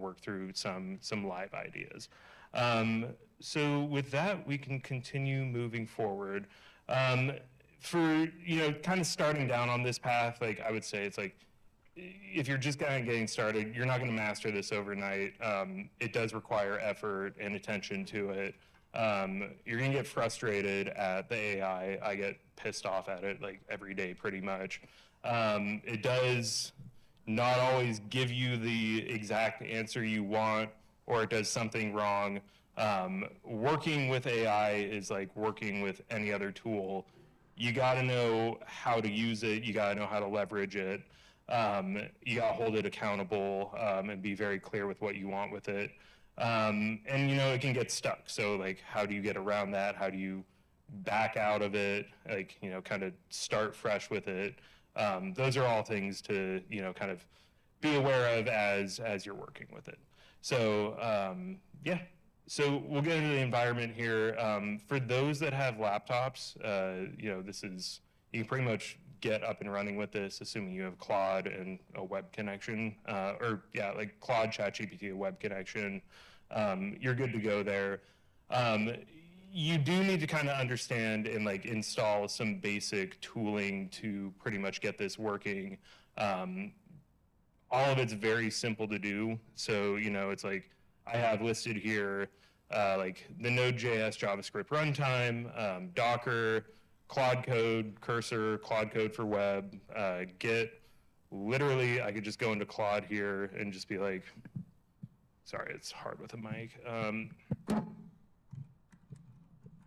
work through some live ideas. So with that, we can continue moving forward. For, kind of starting down on this path, like I would say it's like, if you're just kind of getting started, you're not going to master this overnight. It does require effort and attention to it. You're going to get frustrated at the AI. I get pissed off at it like every day pretty much. It does not always give you the exact answer you want, or it does something wrong. Working with AI is like working with any other tool. You got to know how to use it. You got to know how to leverage it. You got to hold it accountable and be very clear with what you want with it. And, it can get stuck. So, like, how do you get around that? How do you back out of it? Like, kind of start fresh with it. Those are all things to, kind of be aware of as you're working with it. So, yeah. So we'll get into the environment here. For those that have laptops, this is, you can pretty much get up and running with this, assuming you have Claude and a web connection, like Claude, ChatGPT, a web connection. You're good to go there. You do need to kind of understand and like install some basic tooling to pretty much get this working. All of it's very simple to do. So, it's like, I have listed here like the Node.js JavaScript runtime, Docker, Claude Code, Cursor, Claude Code for web, Git. Literally, I could just go into Claude here and just be like, sorry, it's hard with a mic.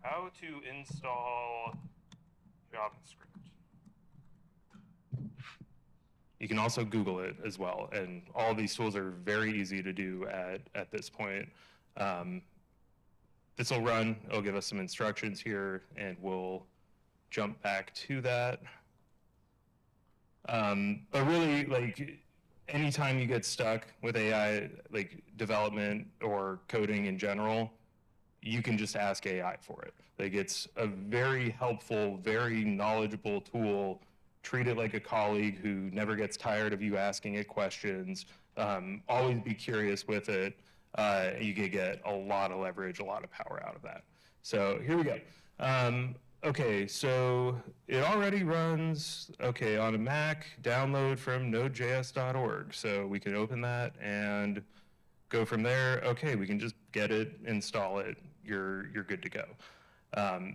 How to install JavaScript. You can also Google it as well, and all these tools are very easy to do at this point. This will run, it'll give us some instructions here, and we'll jump back to that. But really, like, anytime you get stuck with AI, like development or coding in general, you can just ask AI for it. Like, it's a very helpful, very knowledgeable tool. Treat it like a colleague who never gets tired of you asking it questions. Always be curious with it. You could get a lot of leverage, a lot of power out of that. So here we go. Okay, so it already runs, on a Mac, download from nodejs.org. So we can open that and go from there. Okay, we can just get it, install it, you're good to go.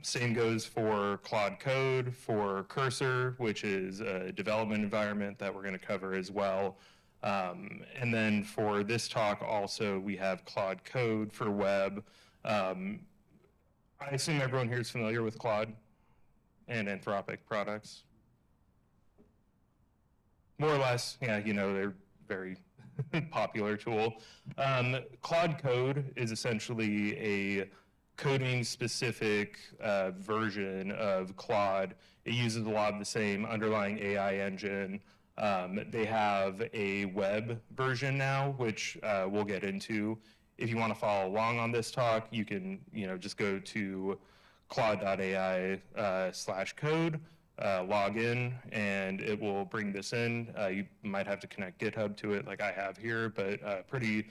Same goes for Claude Code, for Cursor, which is a development environment that we're going to cover as well. And then for this talk also, we have Claude Code for web. I assume everyone here is familiar with Claude and Anthropic products. More or less, yeah, they're very popular tool. Claude Code is essentially a coding-specific version of Claude. It uses a lot of the same underlying AI engine. They have a web version now, which we'll get into. If you want to follow along on this talk, you can just go to claude.ai/code, log in, and it will bring this in. You might have to connect GitHub to it like I have here, but pretty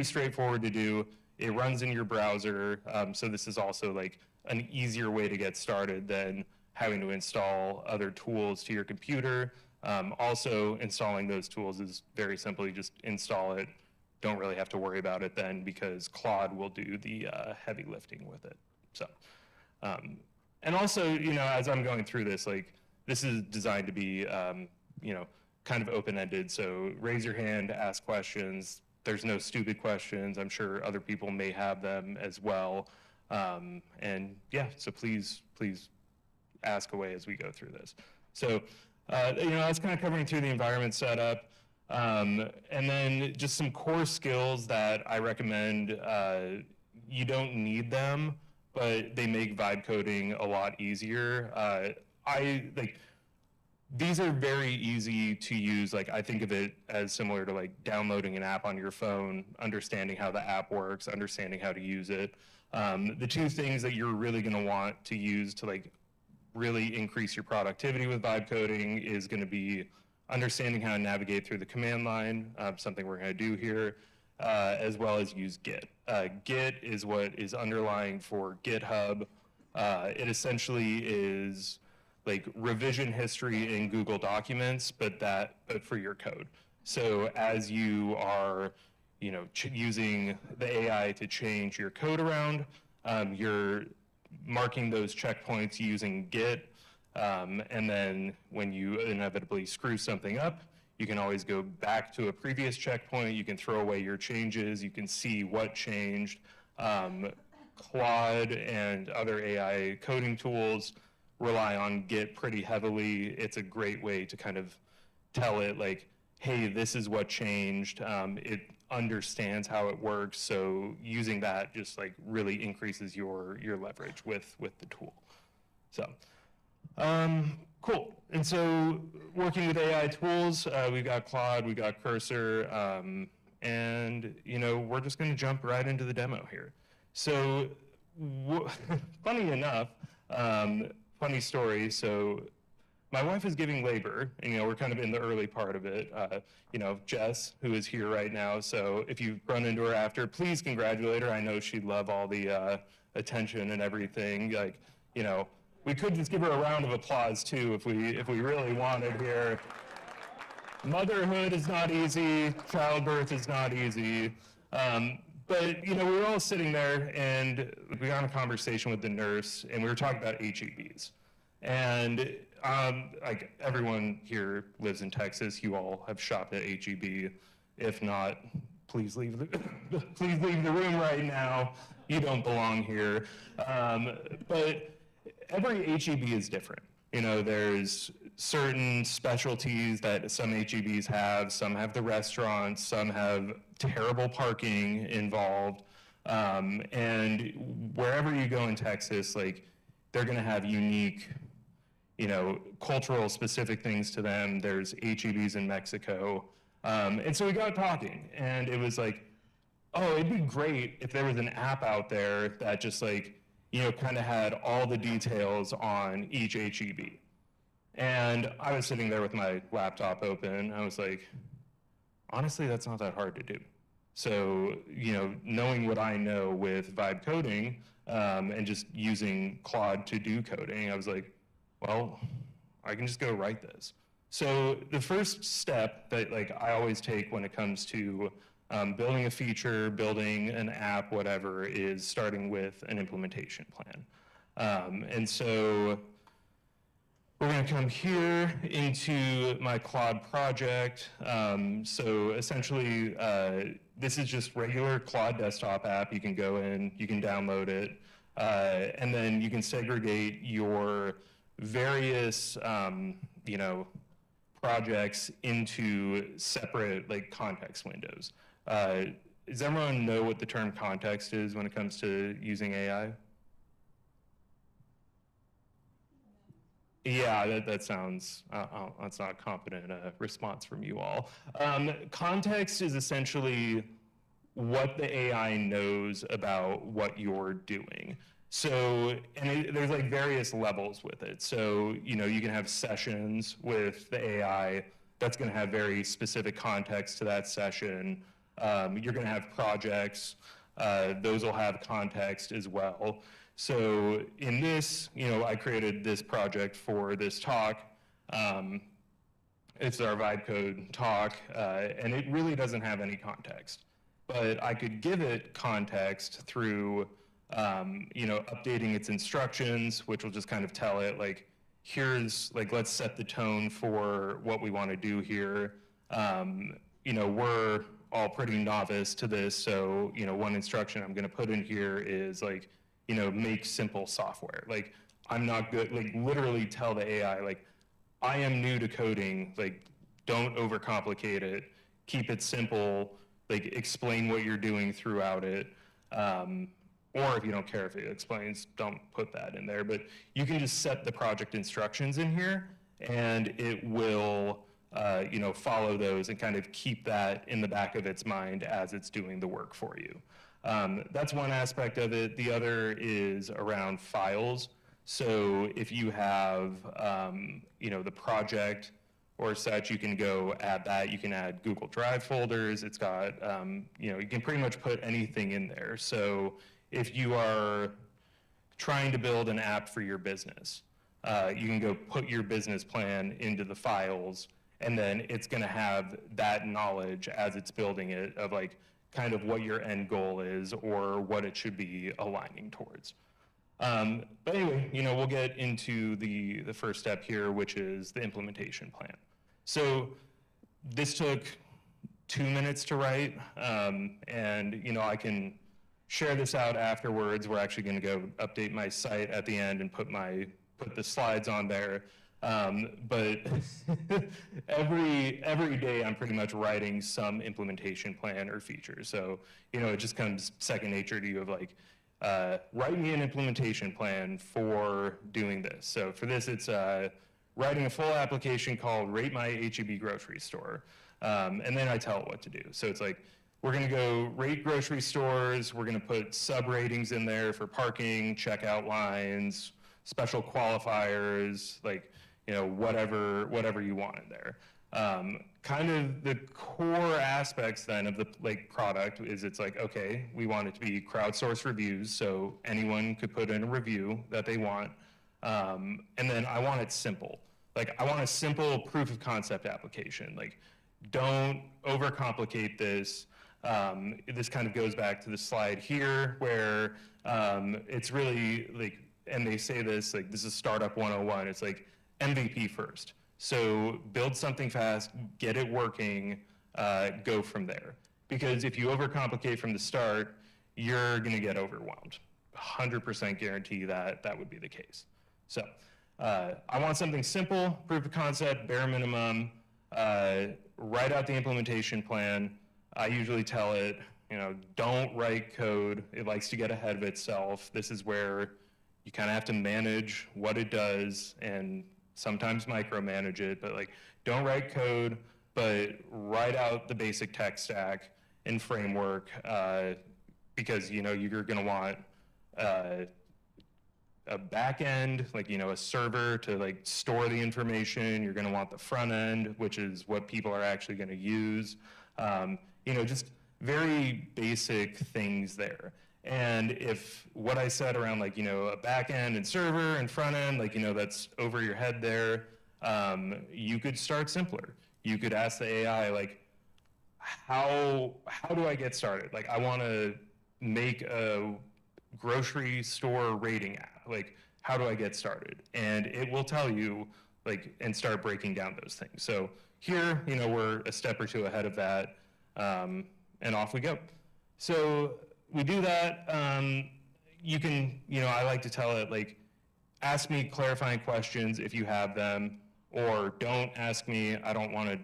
straightforward to do. It runs in your browser, so this is also like an easier way to get started than having to install other tools to your computer. Also, installing those tools is very simple. You just install it. Don't really have to worry about it then, because Claude will do the heavy lifting with it. So, and also, as I'm going through this, like, this is designed to be, kind of open-ended. So raise your hand, ask questions. There's no stupid questions. I'm sure other people may have them as well. And yeah, so please ask away as we go through this. So, that's kind of covering through the environment setup. And then just some core skills that I recommend. You don't need them, but they make vibe coding a lot easier. These are very easy to use. Like, I think of it as similar to like downloading an app on your phone, understanding how the app works, understanding how to use it. The two things that you're really going to want to use to like really increase your productivity with vibe coding is going to be understanding how to navigate through the command line, something we're going to do here, as well as use Git. Git is what is underlying for GitHub. It essentially is like revision history in Google Documents, but for your code. So as you are, using the AI to change your code around, you're marking those checkpoints using Git, and then when you inevitably screw something up, you can always go back to a previous checkpoint. You can throw away your changes. You can see what changed. Claude and other AI coding tools rely on Git pretty heavily. It's a great way to kind of tell it like, hey, this is what changed. It understands how it works. So using that just like really increases your leverage with the tool. So cool. And so working with AI tools, we've got Claude, we've got Cursor, and we're just going to jump right into the demo here. So funny enough, funny story. So my wife is giving labor, and we're kind of in the early part of it. Jess, who is here right now. So if you run into her after, please congratulate her. I know she'd love all the attention and everything. Like, we could just give her a round of applause too if we really wanted here. Motherhood is not easy. Childbirth is not easy. But we were all sitting there, and we got in a conversation with the nurse, and we were talking about HEBs. And like everyone here lives in Texas. You all have shopped at HEB. If not, please leave the room right now. You don't belong here. But every HEB is different. There's certain specialties that some HEBs have. Some have the restaurants. Some have terrible parking involved. And wherever you go in Texas, like they're going to have unique, cultural specific things to them. There's HEBs in Mexico. And so we got talking, and it was like, oh, it'd be great if there was an app out there that just like, kind of had all the details on each HEB. And I was sitting there with my laptop open. I was like, honestly, that's not that hard to do. So, knowing what I know with vibe coding and just using Claude to do coding, I was like, well, I can just go write this. So the first step that like I always take when it comes to building a feature, building an app, whatever, is starting with an implementation plan. And so we're going to come here into my Claude project. So essentially, this is just regular Claude desktop app. You can go in, you can download it, and then you can segregate your various, projects into separate like context windows. Does everyone know what the term context is when it comes to using AI? Yeah, that sounds, that's not a competent response from you all. Context is essentially what the AI knows about what you're doing. So, there's like various levels with it. So, you can have sessions with the AI that's going to have very specific context to that session. You're going to have projects. Those will have context as well. So in this, I created this project for this talk. It's our vibe code talk, and it really doesn't have any context. But I could give it context through, updating its instructions, which will just kind of tell it, like, here's, like, let's set the tone for what we want to do here. We're all pretty novice to this, so, one instruction I'm going to put in here is, like, make simple software. Like, I'm not good, like, literally tell the AI, like, I am new to coding, like, don't overcomplicate it, keep it simple, like, explain what you're doing throughout it. Or if you don't care if it explains, don't put that in there. But you can just set the project instructions in here, and it will, follow those and kind of keep that in the back of its mind as it's doing the work for you. That's one aspect of it. The other is around files. So if you have, the project or such, you can go add that. You can add Google Drive folders. It's got, you can pretty much put anything in there. So if you are trying to build an app for your business, you can go put your business plan into the files, and then it's going to have that knowledge as it's building it of like kind of what your end goal is or what it should be aligning towards. But anyway, we'll get into the first step here, which is the implementation plan. So this took 2 minutes to write, and I can share this out afterwards. We're actually going to go update my site at the end and put the slides on there. But every day I'm pretty much writing some implementation plan or feature. So it just comes second nature to you of like, write me an implementation plan for doing this. So for this, it's writing a full application called Rate My H-E-B Grocery Store. And then I tell it what to do. So it's like, we're going to go rate grocery stores. We're going to put sub ratings in there for parking, checkout lines, special qualifiers, like, whatever you want in there. Kind of the core aspects then of the product is it's like, okay, we want it to be crowdsourced reviews, so anyone could put in a review that they want. And then I want it simple. Like, I want a simple proof of concept application. Like, don't overcomplicate this. This kind of goes back to the slide here where it's really like, and they say this, like, this is Startup 101. It's like MVP first. So build something fast, get it working, go from there. Because if you overcomplicate from the start, you're going to get overwhelmed. 100% guarantee that would be the case. So I want something simple, proof of concept, bare minimum, write out the implementation plan. I usually tell it, don't write code. It likes to get ahead of itself. This is where you kind of have to manage what it does and sometimes micromanage it, but like, don't write code, but write out the basic tech stack and framework, because you're gonna want a back end, like, a server to like store the information. You're gonna want the front end, which is what people are actually gonna use. Just very basic things there. And if what I said around like, a back end and server and front end, like, that's over your head there, you could start simpler. You could ask the AI, like, how do I get started? Like, I want to make a grocery store rating app. Like, how do I get started? And it will tell you, like, and start breaking down those things. So here, we're a step or two ahead of that, and off we go. So we do that. You can, I like to tell it, like, ask me clarifying questions if you have them, or don't ask me, I don't want to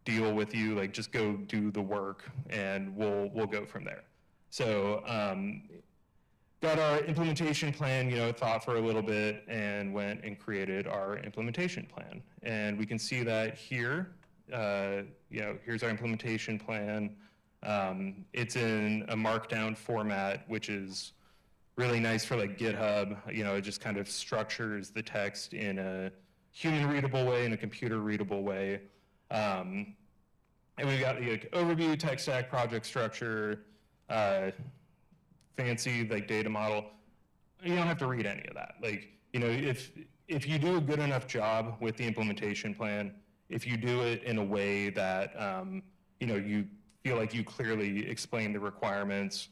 deal with you, like, just go do the work, and we'll go from there. So got our implementation plan, thought for a little bit, and went and created our implementation plan. And we can see that here, here's our implementation plan. It's in a markdown format, which is really nice for like GitHub. It just kind of structures the text in a human readable way, in a computer readable way. And we've got the overview, tech stack, project structure, fancy like data model. You don't have to read any of that. Like, if you do a good enough job with the implementation plan, if you do it in a way that you feel like you clearly explain the requirements,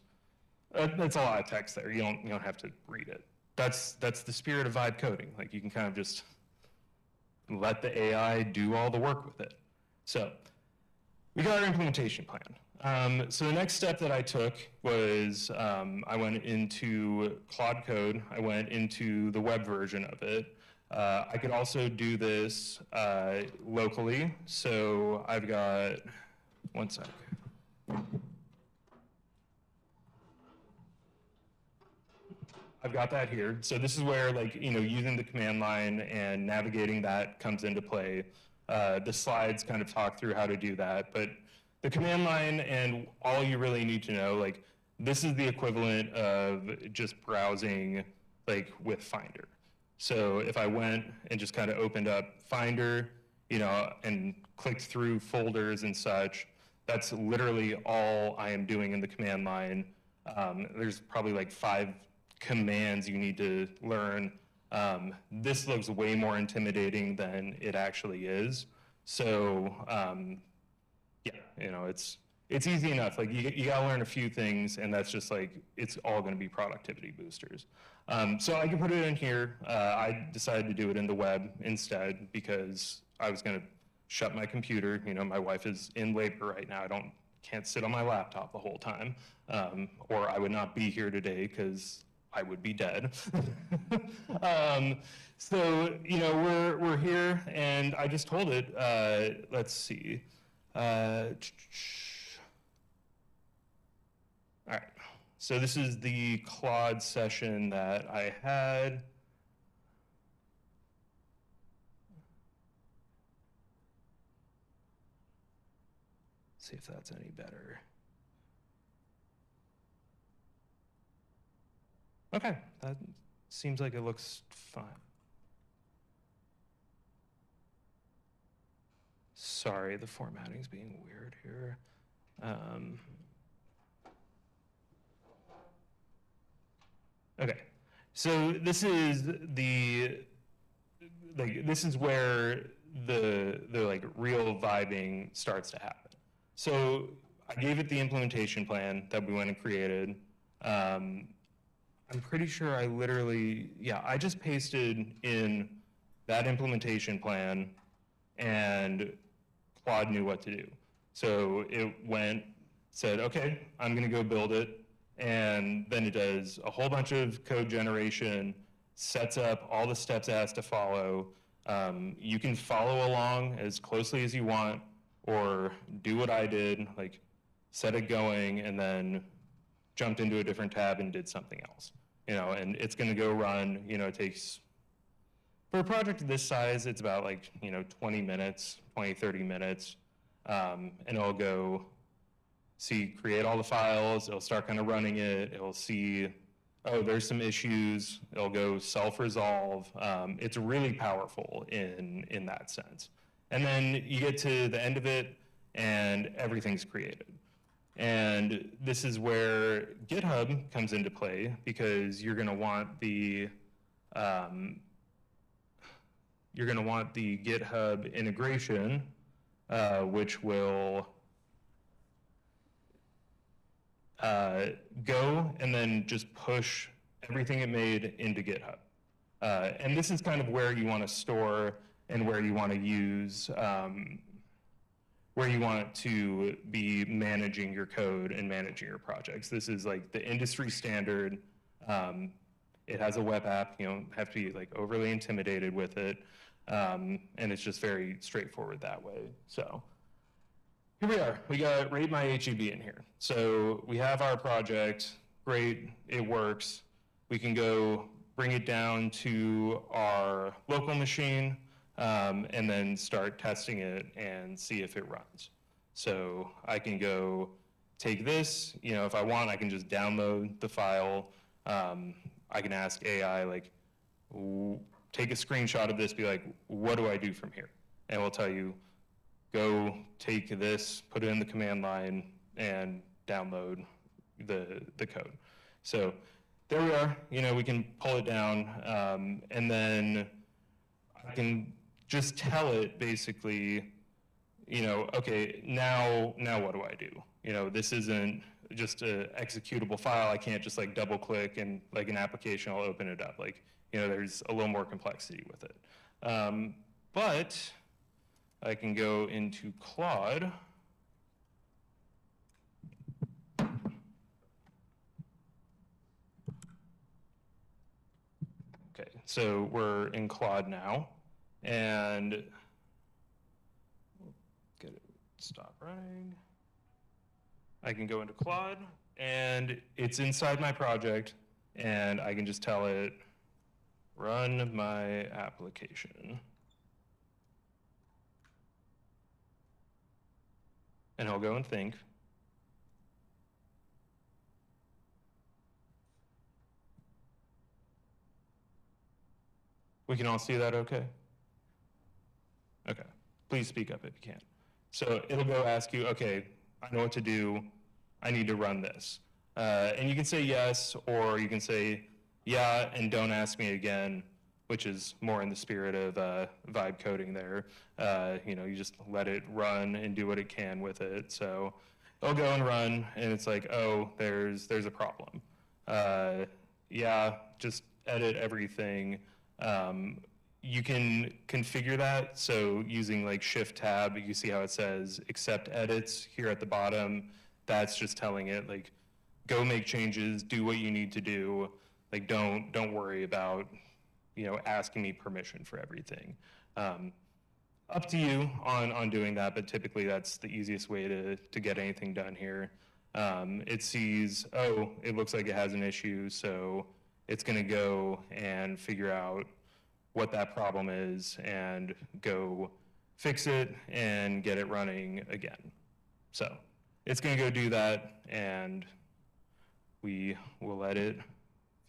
that's a lot of text there. You don't have to read it. That's the spirit of vibe coding. Like, you can kind of just let the AI do all the work with it. So we got our implementation plan. So the next step that I took was I went into Claude Code. I went into the web version of it. I could also do this locally. So I've got, one sec. I've got that here. So this is where, like, using the command line and navigating that comes into play. The slides kind of talk through how to do that, but the command line and all you really need to know, like, this is the equivalent of just browsing, like, with Finder. So if I went and just kind of opened up Finder, and clicked through folders and such. That's literally all I am doing in the command line. There's probably like 5 commands you need to learn. This looks way more intimidating than it actually is. So yeah, it's easy enough. Like you gotta learn a few things, and that's just like, it's all gonna be productivity boosters. So I can put it in here. I decided to do it in the web instead because I was gonna shut my computer. My wife is in labor right now. Can't sit on my laptop the whole time, or I would not be here today because I would be dead. So we're here, and I just told it. Let's see. All right. So this is the Claude session that I had. See if that's any better. Okay, that seems like it looks fine. Sorry, the formatting's being weird here. Okay, so this is this is where the like real vibing starts to happen. So I gave it the implementation plan that we went and created. I'm pretty sure I literally, I just pasted in that implementation plan, and Claude knew what to do. So it said, okay, I'm gonna go build it, and then it does a whole bunch of code generation, sets up all the steps it has to follow. You can follow along as closely as you want, or do what I did, like set it going and then jumped into a different tab and did something else. And it's gonna go run, it takes, for a project of this size, it's about like, 20 minutes, 20, 30 minutes. And it'll go create all the files, it'll start kind of running it, it'll see, oh, there's some issues, it'll go self-resolve. It's really powerful in that sense. And then you get to the end of it, and everything's created. And this is where GitHub comes into play, because you're going to want the GitHub integration, which will go and then just push everything it made into GitHub. And this is kind of where you want to store and where you want to use, where you want to be managing your code and managing your projects. This is like the industry standard. It has a web app, you don't have to be like overly intimidated with it. And it's just very straightforward that way. So here we are, we got rate my HEB in here. So we have our project, great, it works. We can go bring it down to our local machine, and then start testing it and see if it runs. So I can go take this, if I want, I can just download the file. I can ask AI, like, take a screenshot of this, be like, what do I do from here? And we'll tell you, go take this, put it in the command line, and download the code. So there we are, we can pull it down, and then I can just tell it basically, okay, now what do I do? This isn't just an executable file. I can't just like double click and like an application will open it up. Like, there's a little more complexity with it. But I can go into Claude. Okay, so we're in Claude now, and get it, stop running. I can go into Claude, and it's inside my project, and I can just tell it, run my application. And he'll go and think. We can all see that okay? Okay. please speak up if you can. So it'll go ask you, okay, I know what to do. I need to run this. And you can say yes, or you can say, yeah, and don't ask me again, which is more in the spirit of vibe coding there. You just let it run and do what it can with it. So it'll go and run, and it's like, oh, there's a problem. Yeah, just edit everything. You can configure that. So using like Shift Tab, you see how it says accept edits here at the bottom. That's just telling it like, go make changes, do what you need to do. Like don't worry about asking me permission for everything. Up to you on doing that, but typically that's the easiest way to get anything done here. It sees, oh, it looks like it has an issue, so it's gonna go and figure out what that problem is and go fix it and get it running again. So it's gonna go do that, and we will let it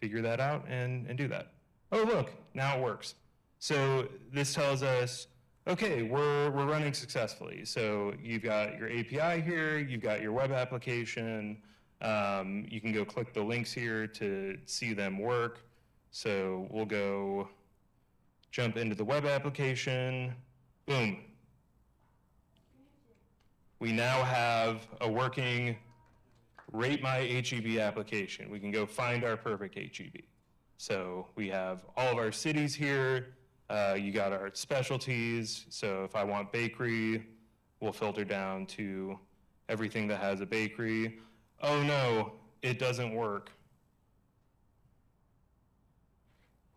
figure that out and do that. Oh, look, now it works. So this tells us, okay, we're running successfully. So you've got your API here, you've got your web application. You can go click the links here to see them work. So we'll go jump into the web application, boom. We now have a working Rate My HEB application. We can go find our perfect HEB. So we have all of our cities here. You got our specialties. So if I want bakery, we'll filter down to everything that has a bakery. Oh no, it doesn't work.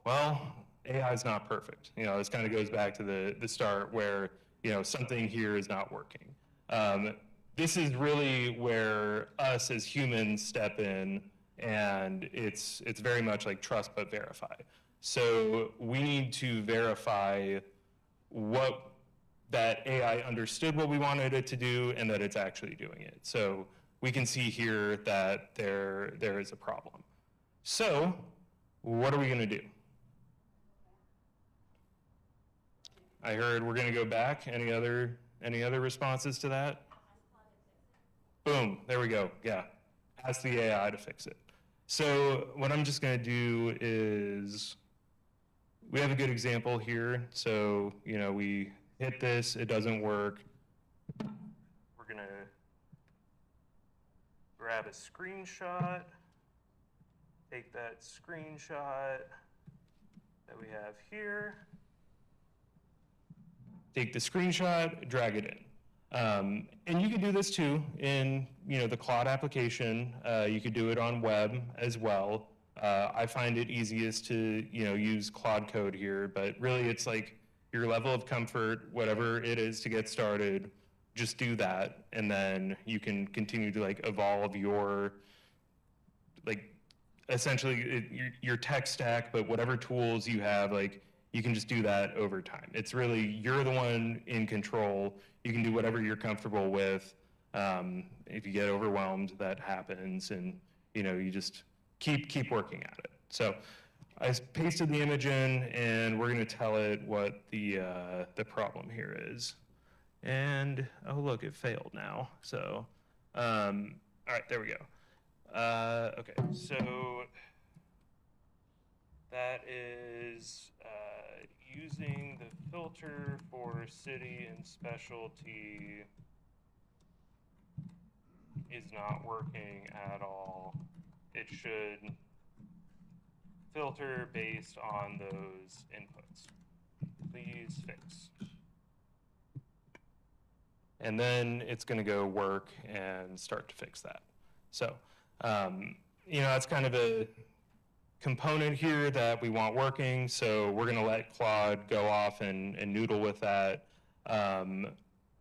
Well, AI is not perfect. This kind of goes back to the start where something here is not working. This is really where us as humans step in, and it's very much like trust but verify. So we need to verify that AI understood what we wanted it to do and that it's actually doing it. So we can see here that there is a problem. So what are we gonna do? I heard we're gonna go back. Any other responses to that? Boom, there we go, yeah. Ask the AI to fix it. So what I'm just gonna do is, we have a good example here. So, we hit this, it doesn't work. We're gonna grab a screenshot, take that screenshot that we have here, take the screenshot, drag it in. And you can do this too in the Claude application. You could do it on web as well. I find it easiest to use Claude Code here, but really it's like your level of comfort, whatever it is to get started, just do that, and then you can continue to evolve your essentially your tech stack, but whatever tools you have, you can just do that over time. It's really, you're the one in control. You can do whatever you're comfortable with. If you get overwhelmed, that happens, and you just keep working at it. So I pasted the image in, and we're gonna tell it what the problem here is. And, oh look, it failed now. So, all right, there we go. Okay, so that is using the filter for city and specialty is not working at all. It should filter based on those inputs. Please fix. And then it's going to go work and start to fix that. So, that's kind of a component here that we want working. So we're going to let Claude go off and noodle with that. And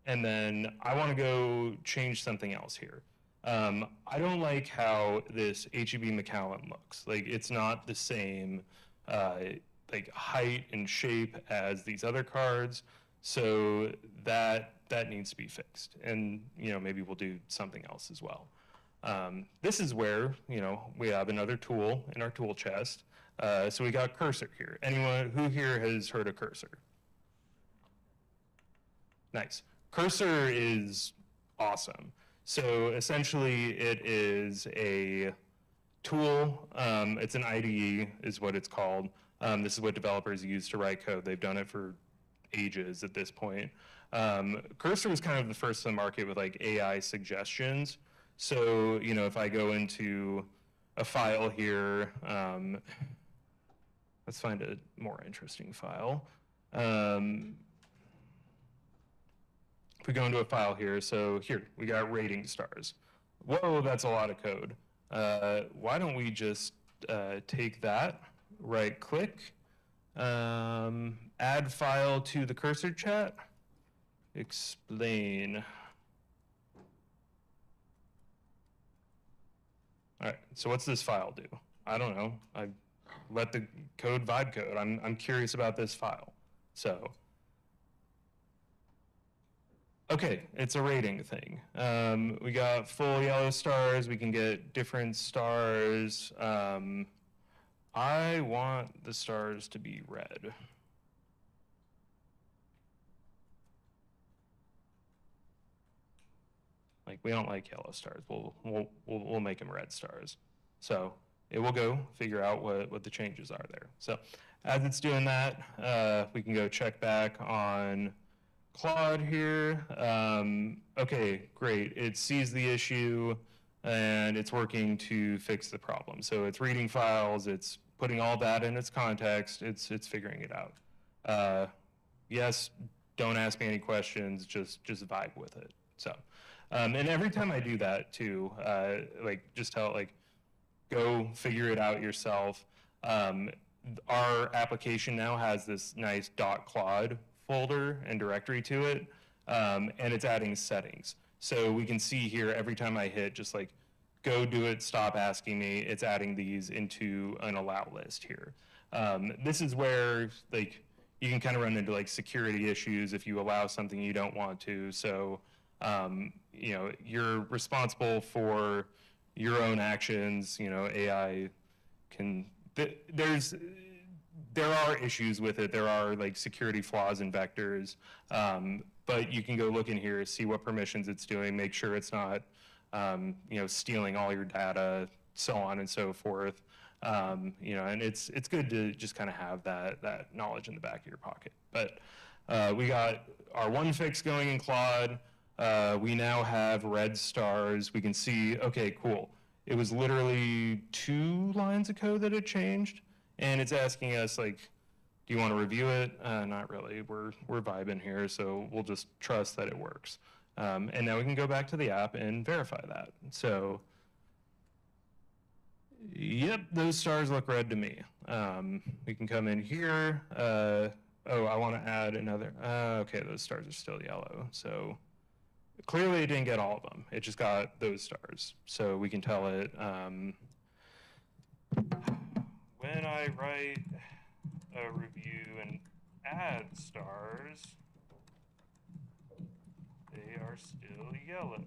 then I want to go change something else here. I don't like how this HEB McCowan looks. It's not the same height and shape as these other cards. So that needs to be fixed. And maybe we'll do something else as well. This is where we have another tool in our tool chest. So we got cursor here. Anyone who here has heard of cursor? Nice. Cursor is awesome. So essentially it is a tool. It's an IDE is what it's called. This is what developers use to write code. They've done it for ages at this point. Cursor was kind of the first to the market with like AI suggestions. So, you know, if I go into a file here, let's find a more interesting file. If we go into a file here, so here, we got rating stars. Whoa, that's a lot of code. Why don't we just take that, right click, add file to the cursor chat, explain. All right, so what's this file do? I don't know. I let the code vibe code. I'm curious about this file. So, okay, it's a rating thing. We got full yellow stars. We can get different stars. I want the stars to be red. Like, we don't like yellow stars. We'll make them red stars. So it will go figure out what the changes are there. So as it's doing that, we can go check back on Claude here. Okay, great. It sees the issue and it's working to fix the problem. So it's reading files, it's putting all that in its context, it's figuring it out. Yes, don't ask me any questions, just vibe with it. So, and every time I do that too, like just tell it like, go figure it out yourself. Our application now has this nice .claude folder and directory to it, and it's adding settings. So we can see here every time I hit just like go do it, stop asking me, it's adding these into an allow list here. This is where like you can kind of run into like security issues if you allow something you don't want to. So you know, you're responsible for your own actions. You know, AI can, there are issues with it. There are like security flaws in vectors, but you can go look in here, see what permissions it's doing, make sure it's not, you know, stealing all your data, so on and so forth. You know, and it's good to just kind of have that knowledge in the back of your pocket. But we got our one fix going in Claude. We now have red stars. We can see, okay, cool. It was literally 2 lines of code that it changed, and it's asking us like, do you want to review it? Not really. We're vibing here, so we'll just trust that it works. And now we can go back to the app and verify that. So, yep, those stars look red to me. We can come in here. Oh, I want to add another. Okay, those stars are still yellow. So clearly it didn't get all of them. It just got those stars. So we can tell it, when I write a review and add stars, they are still yellow.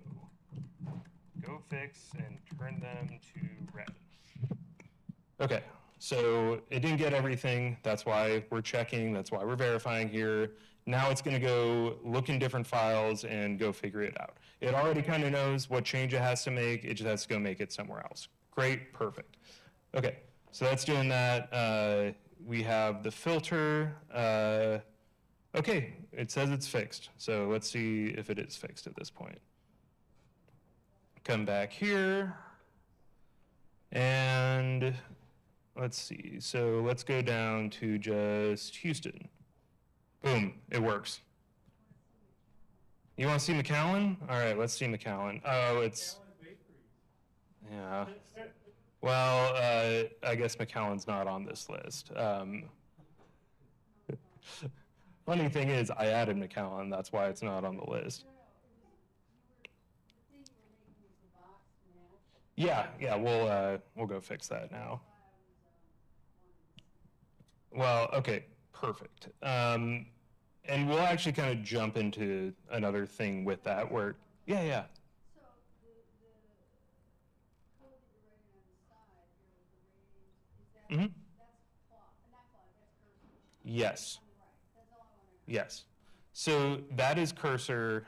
Go fix and turn them to red. Okay, so it didn't get everything. That's why we're checking. That's why we're verifying here. Now it's going to go look in different files and go figure it out. It already kind of knows what change it has to make. It just has to go make it somewhere else. Great, perfect. Okay, so that's doing that. We have the filter. Okay, it says it's fixed. So let's see if it is fixed at this point. Come back here. And let's see. So let's go down to just Houston. Boom, it works. You want to see McAllen? All right, let's see McAllen. Oh, it's, yeah. Well, I guess McAllen's not on this list. Funny thing is, I added McAllen. That's why it's not on the list. Yeah, we'll go fix that now. Well, okay, perfect. And we'll actually kind of jump into another thing with that where, yeah. So the code that you're writing on the side here with the ratings, is that, that's Claude, not Claude, that's Cursor. Yes. On the right, that's all I want to know. Yes. So that is Cursor.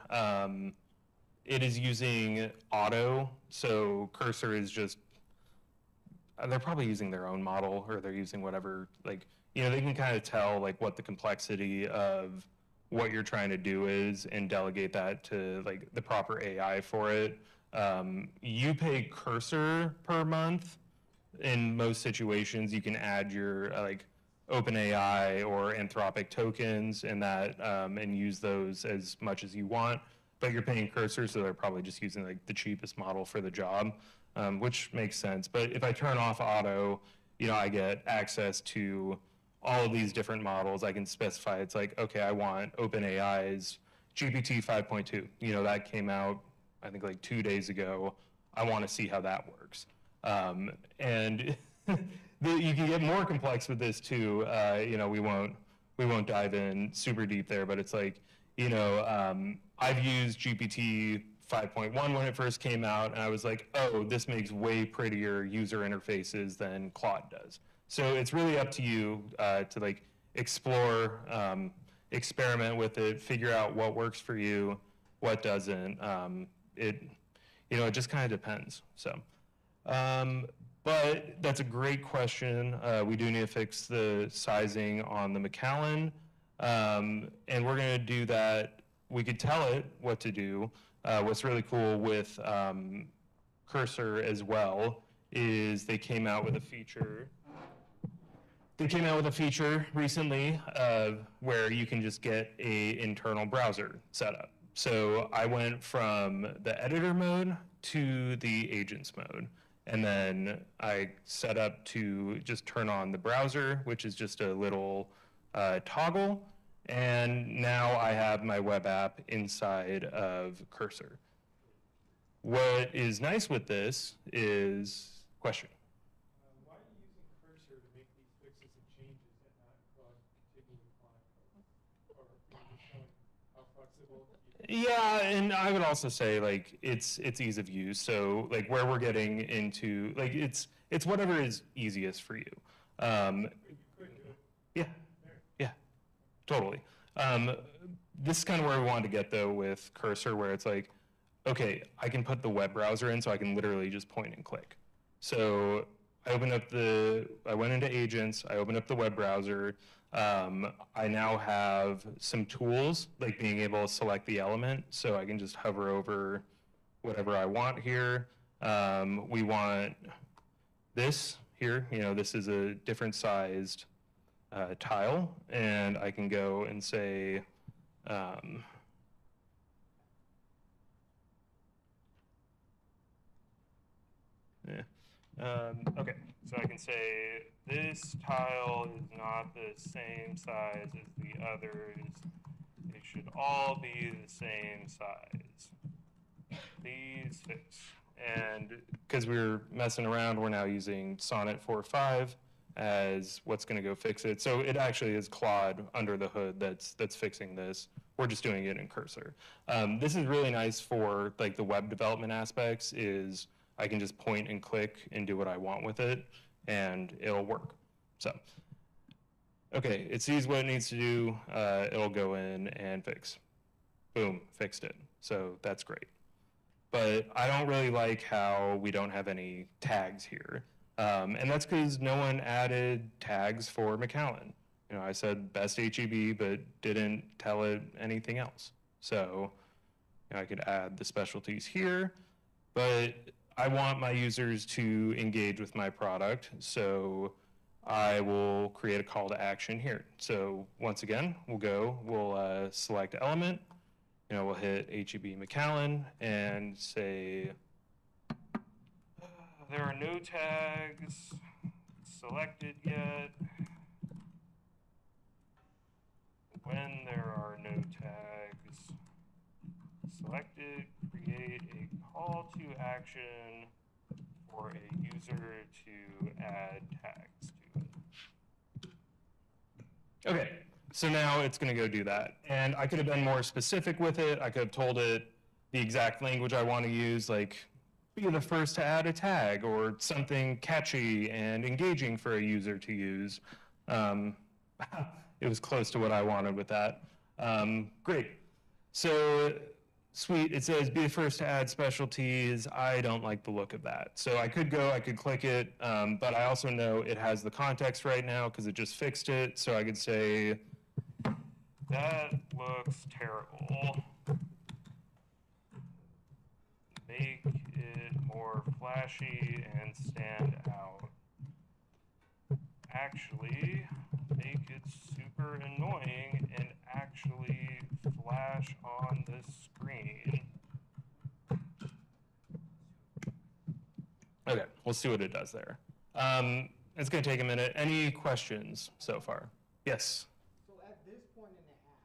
It is using auto. So Cursor is just, they're probably using their own model, or they're using whatever, like, they can kind of tell like what the complexity of what you're trying to do is and delegate that to like the proper AI for it. You pay Cursor per month. In most situations, you can add your like OpenAI or Anthropic tokens and that and use those as much as you want. But you're paying Cursor, so they're probably just using like the cheapest model for the job, which makes sense. But if I turn off auto, I get access to all of these different models. I can specify, it's like, okay, I want OpenAI's GPT 5.2. That came out, I think like 2 days ago. I want to see how that works. And you can get more complex with this too. We won't dive in super deep there, but it's like, I've used GPT 5.1 when it first came out, and I was like, oh, this makes way prettier user interfaces than Claude does. So it's really up to you to like explore, experiment with it, figure out what works for you, what doesn't. It just kind of depends. So, but that's a great question. We do need to fix the sizing on the Macallan, and we're going to do that. We could tell it what to do. What's really cool with Cursor as well is they came out with a feature. They came out with a feature recently where you can just get an internal browser set up. So I went from the editor mode to the agents mode. And then I set up to just turn on the browser, which is just a little toggle. And now I have my web app inside of Cursor. What is nice with this is, question? Why are you using Cursor to make these fixes and changes and not continually Claude Code? Or are you showing how flexible? Yeah, and I would also say like it's ease of use. So like where we're getting into like it's whatever is easiest for you. Yeah, yeah, totally. This is kind of where we wanted to get though with Cursor, where it's like, okay, I can put the web browser in, so I can literally just point and click. So I went into agents, I opened up the web browser. I now have some tools, like being able to select the element, so I can just hover over whatever I want here. We want this here, this is a different sized tile, and I can go and say, okay, so I can say this tile is not the same size as the others. They should all be the same size. Please fix. And because we were messing around, we're now using Sonnet 4.5 as what's going to go fix it. So it actually is Claude under the hood that's fixing this. We're just doing it in Cursor. This is really nice for like the web development aspects. Is I can just point and click and do what I want with it, and it'll work. So, okay, it sees what it needs to do. It'll go in and fix. Boom, fixed it. So that's great. But I don't really like how we don't have any tags here. And that's because no one added tags for Macallan. I said best HEB, but didn't tell it anything else. So I could add the specialties here, but I want my users to engage with my product, so I will create a call to action here. So once again, we'll select element, we'll hit HEB Macallan and say, there are no tags selected yet. When there are no tags selected, create a call to action for a user to add tags to it. Okay, so now it's going to go do that. And I could have been more specific with it. I could have told it the exact language I want to use, like be the first to add a tag or something catchy and engaging for a user to use. It was close to what I wanted with that. Great. So, sweet, it says be the first to add specialties. I don't like the look of that. So I could click it, but I also know it has the context right now because it just fixed it. So I could say, that looks terrible. Make it more flashy and stand out. Actually, make it super annoying and actually flash on the screen. Okay, we'll see what it does there. It's going to take a minute. Any questions so far? Yes? So at this point in the app,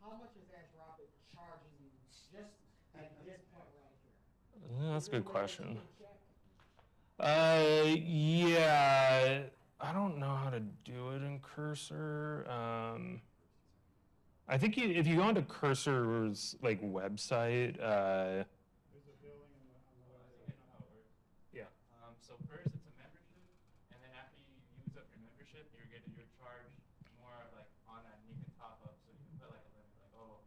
how much is Anthropic charging you just at this point right here? That's a good question. Check. Yeah, I don't know how to do it in Cursor. I think if you go onto Cursor's like website, There's a billing and I think I know how it works. yeah. So first it's a membership, and then after you use up your membership, you're charged more like on that, and you can top up. So you can put like a limit, like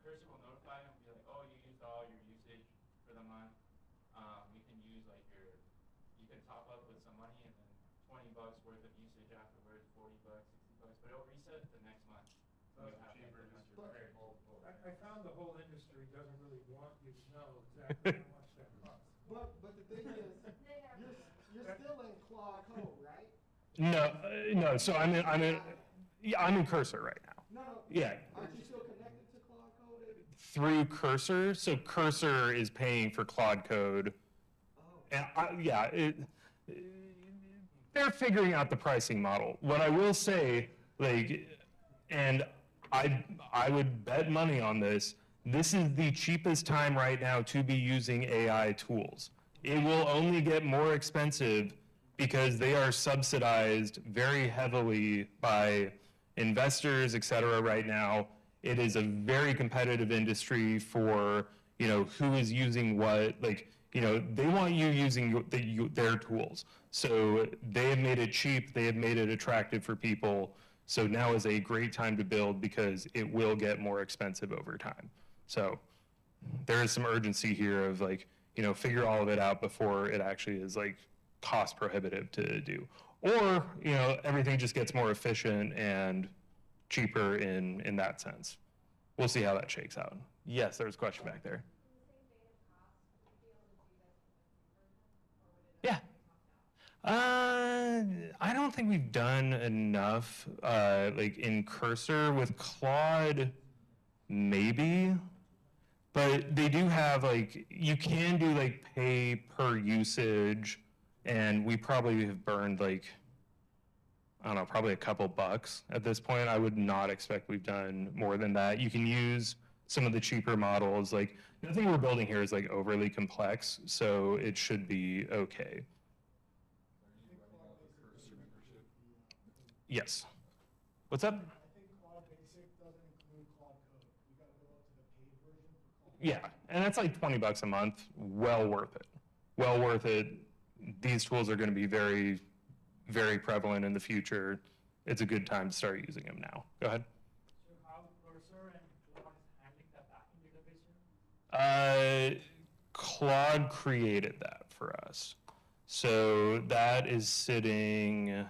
Cursor will notify you and be like, oh, you used all your usage for the month. You can use like you can top up with some money, and then $20 worth of usage afterwards, $40, $60, but it'll reset the next month. That's You'll have, like, cheaper, the just month. to pay multiple. I found the whole industry doesn't really want you to know exactly how much that costs. But the thing is, you're still in Claude Code, right? No. So I'm in Cursor right now. No. Yeah. Aren't you still connected to Claude Code? Through Cursor. So Cursor is paying for Claude Code. Oh. And they're figuring out the pricing model. What I will say, and I would bet money on this, this is the cheapest time right now to be using AI tools. It will only get more expensive because they are subsidized very heavily by investors, et cetera, right now. It is a very competitive industry for, who is using what, they want you using their tools. So they have made it cheap, they have made it attractive for people. So now is a great time to build because it will get more expensive over time. So there is some urgency here of figure all of it out before it actually is cost prohibitive to do. Or, everything just gets more efficient and cheaper in that sense. We'll see how that shakes out. Yes, there was a question back there. Yeah. I don't think we've done enough, in Cursor. With Claude, maybe. But they do have, you can do, pay per usage, and we probably have burned, I don't know, probably a couple bucks at this point. I would not expect we've done more than that. You can use some of the cheaper models. Nothing we're building here is, overly complex, so it should be okay. Yes. What's up? I think Claude Basic doesn't include Claude Code. You gotta go up to the paid version for Claude. Yeah, and that's $20 a month. Well worth it. Well worth it. These tools are going to be very, very prevalent in the future. It's a good time to start using them now. Go ahead. So how Cursor and Claude is handling that backend database? Claude created that for us. So that is sitting,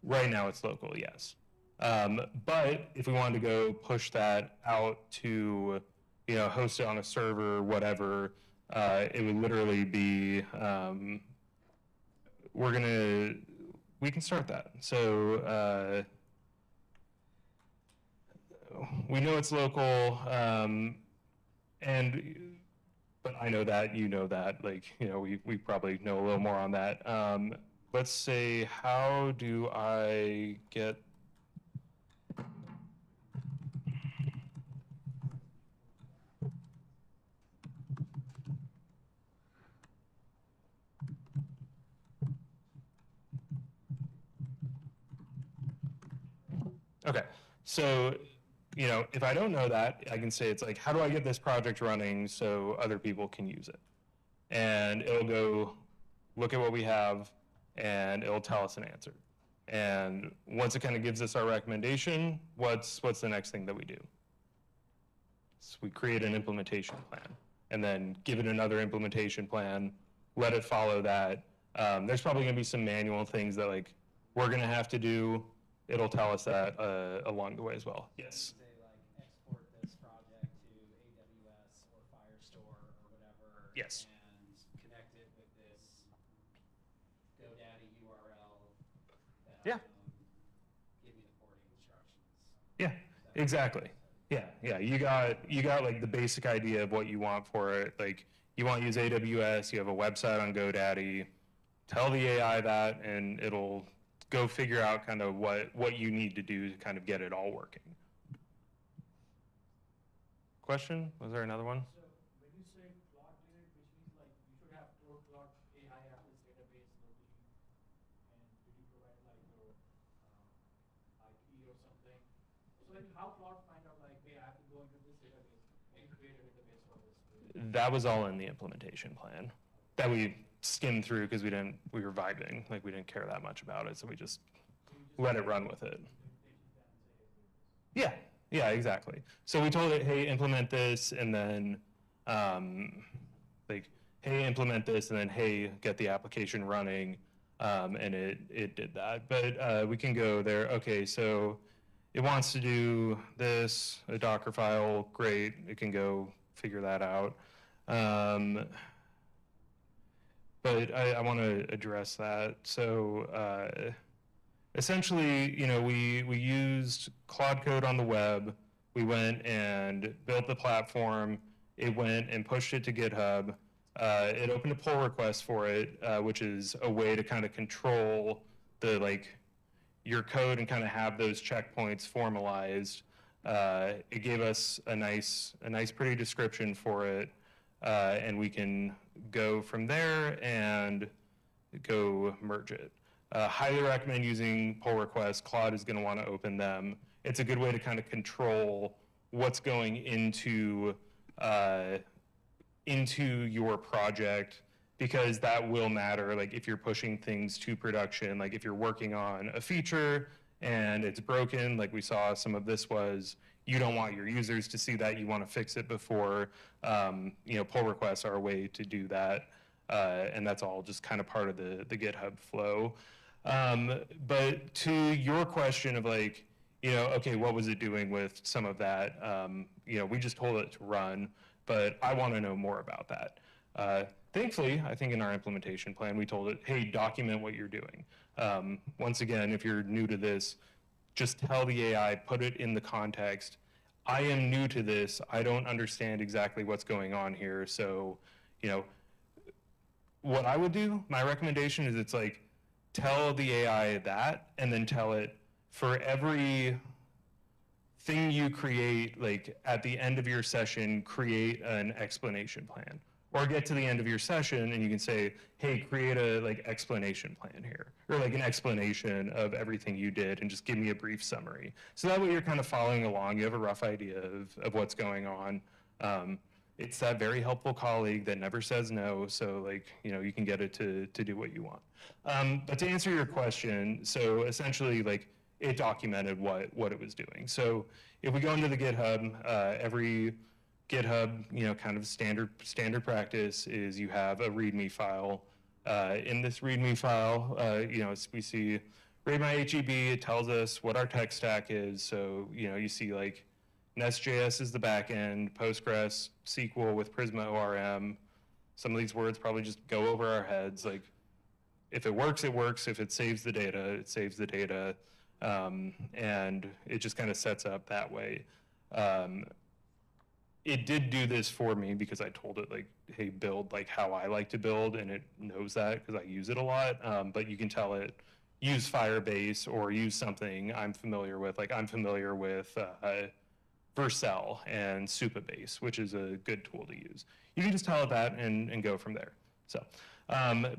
right now it's local, yes. But if we wanted to go push that out to, host it on a server, whatever, it would literally be, we can start that. So we know it's local, but I know that, you know that, we probably know a little more on that. Let's say, how do I get, okay, so, if I don't know that, I can say it's how do I get this project running so other people can use it? And it'll go look at what we have, and it'll tell us an answer. And once it kind of gives us our recommendation, what's the next thing that we do? So we create an implementation plan, and then give it another implementation plan, let it follow that. There's probably gonna be some manual things that like we're gonna have to do. It'll tell us that along the way as well. Yes. Say like export this project to AWS or Firestore or whatever. Yes. And connect it with this GoDaddy URL. Yeah. Give me the porting instructions. Yeah, exactly. Yeah. You got like the basic idea of what you want for it. Like you want to use AWS, you have a website on GoDaddy, tell the AI that, and it'll go figure out kind of what you need to do to kind of get it all working. Question? Was there another one? So when you say Claude did it, which means like you should have stored Claude AI Apple's database locally, and did you provide like your IP or something? So like how Claude find out like, hey, I have to go into this database and create a database for this? That was all in the implementation plan that we skimmed through because we were vibing, like we didn't care that much about it, so we just let it run with it. Yeah, exactly. So we told it, hey, implement this, and then like, hey, implement this, and then hey, get the application running, and it did that. But we can go there. Okay, so it wants to do this, a Docker file, great. It can go figure that out. But I want to address that. So essentially, we used Claude Code on the web. We went and built the platform. It went and pushed it to GitHub. It opened a pull request for it, which is a way to kind of control your code and kind of have those checkpoints formalized. It gave us a nice pretty description for it, and we can go from there and go merge it. Highly recommend using pull requests. Claude is going to want to open them. It's a good way to kind of control what's going into your project, because that will matter. Like if you're pushing things to production, like if you're working on a feature and it's broken, like we saw some of this was, you don't want your users to see that. You want to fix it before. Pull requests are a way to do that, and that's all just kind of part of the GitHub flow. But to your question of like, okay, what was it doing with some of that? We just told it to run, but I want to know more about that. Thankfully, I think in our implementation plan, we told it, hey, document what you're doing. Once again, if you're new to this, just tell the AI, put it in the context. I am new to this. I don't understand exactly what's going on here. So, what I would do, my recommendation is it's like, tell the AI that, and then tell it for every thing you create, like at the end of your session, create an explanation plan. Or get to the end of your session and you can say, hey, create a explanation plan here, or like an explanation of everything you did and just give me a brief summary. So that way you're kind of following along, you have a rough idea of what's going on. It's that very helpful colleague that never says no, so you can get it to do what you want. But to answer your question, so essentially it documented what it was doing. So if we go into the GitHub, every GitHub, kind of standard practice is you have a README file. In this README file, we see read my HEB. It tells us what our tech stack is. So you see Nest.js is the backend, Postgres, SQL with Prisma ORM. Some of these words probably just go over our heads. If it works, it works. If it saves the data, it saves the data, and it just kind of sets up that way. It did do this for me because I told it hey, build how I like to build, and it knows that because I use it a lot. But you can tell it use Firebase or use something I'm familiar with. I'm familiar with Vercel and Supabase, which is a good tool to use. You can just tell it that and go from there. So,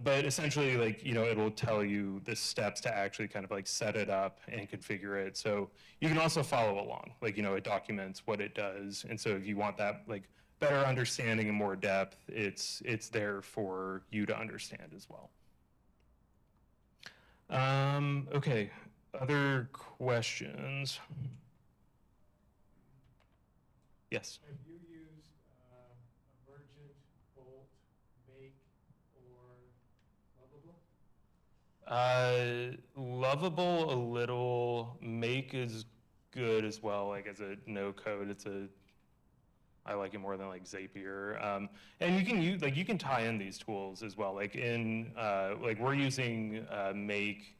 but essentially, it'll tell you the steps to actually kind of set it up and configure it. So you can also follow along. It documents what it does. And so if you want that better understanding and more depth, it's there for you to understand as well. Okay, other questions? Yes. Have you used Emergent, Bolt, Make, or Lovable? Lovable a little, Make is good as well, like as a no code. I like it more than like Zapier. And you can use, like you can tie in these tools as well. Like like we're using Make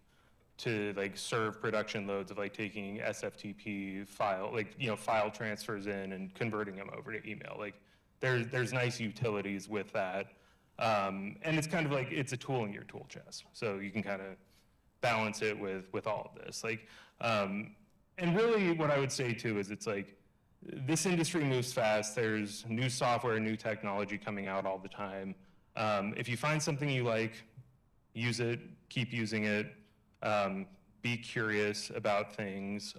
to like serve production loads of like taking SFTP file, like, file transfers in and converting them over to email. Like there's nice utilities with that. And it's kind of like, it's a tool in your tool chest. So you can kind of balance it with all of this. Like, and really what I would say too is it's like, this industry moves fast. There's new software, new technology coming out all the time. If you find something you like, use it, keep using it. Be curious about things.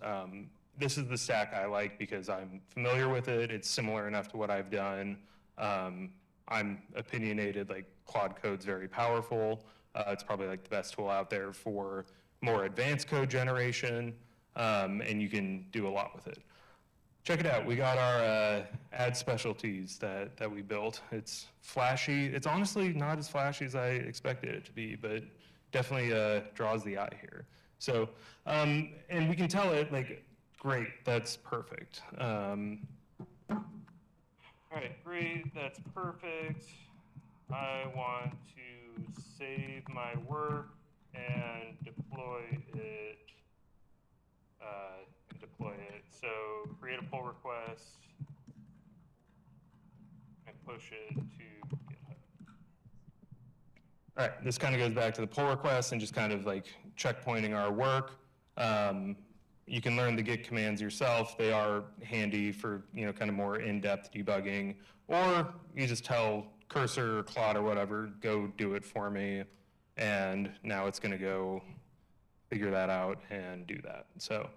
This is the stack I like because I'm familiar with it. It's similar enough to what I've done. I'm opinionated, like Claude Code's very powerful. It's probably like the best tool out there for more advanced code generation, and you can do a lot with it. Check it out. We got our ad specialties that we built. It's flashy. It's honestly not as flashy as I expected it to be, but definitely draws the eye here. So, and we can tell it, like, great, that's perfect. All right, great, that's perfect. I want to save my work and deploy it. So create a pull request and push it to GitHub. All right, this kind of goes back to the pull request and just kind of like checkpointing our work. You can learn the Git commands yourself. They are handy for, kind of more in-depth debugging, or you just tell Cursor or Claude or whatever, go do it for me, and now it's gonna go figure that out and do that. So,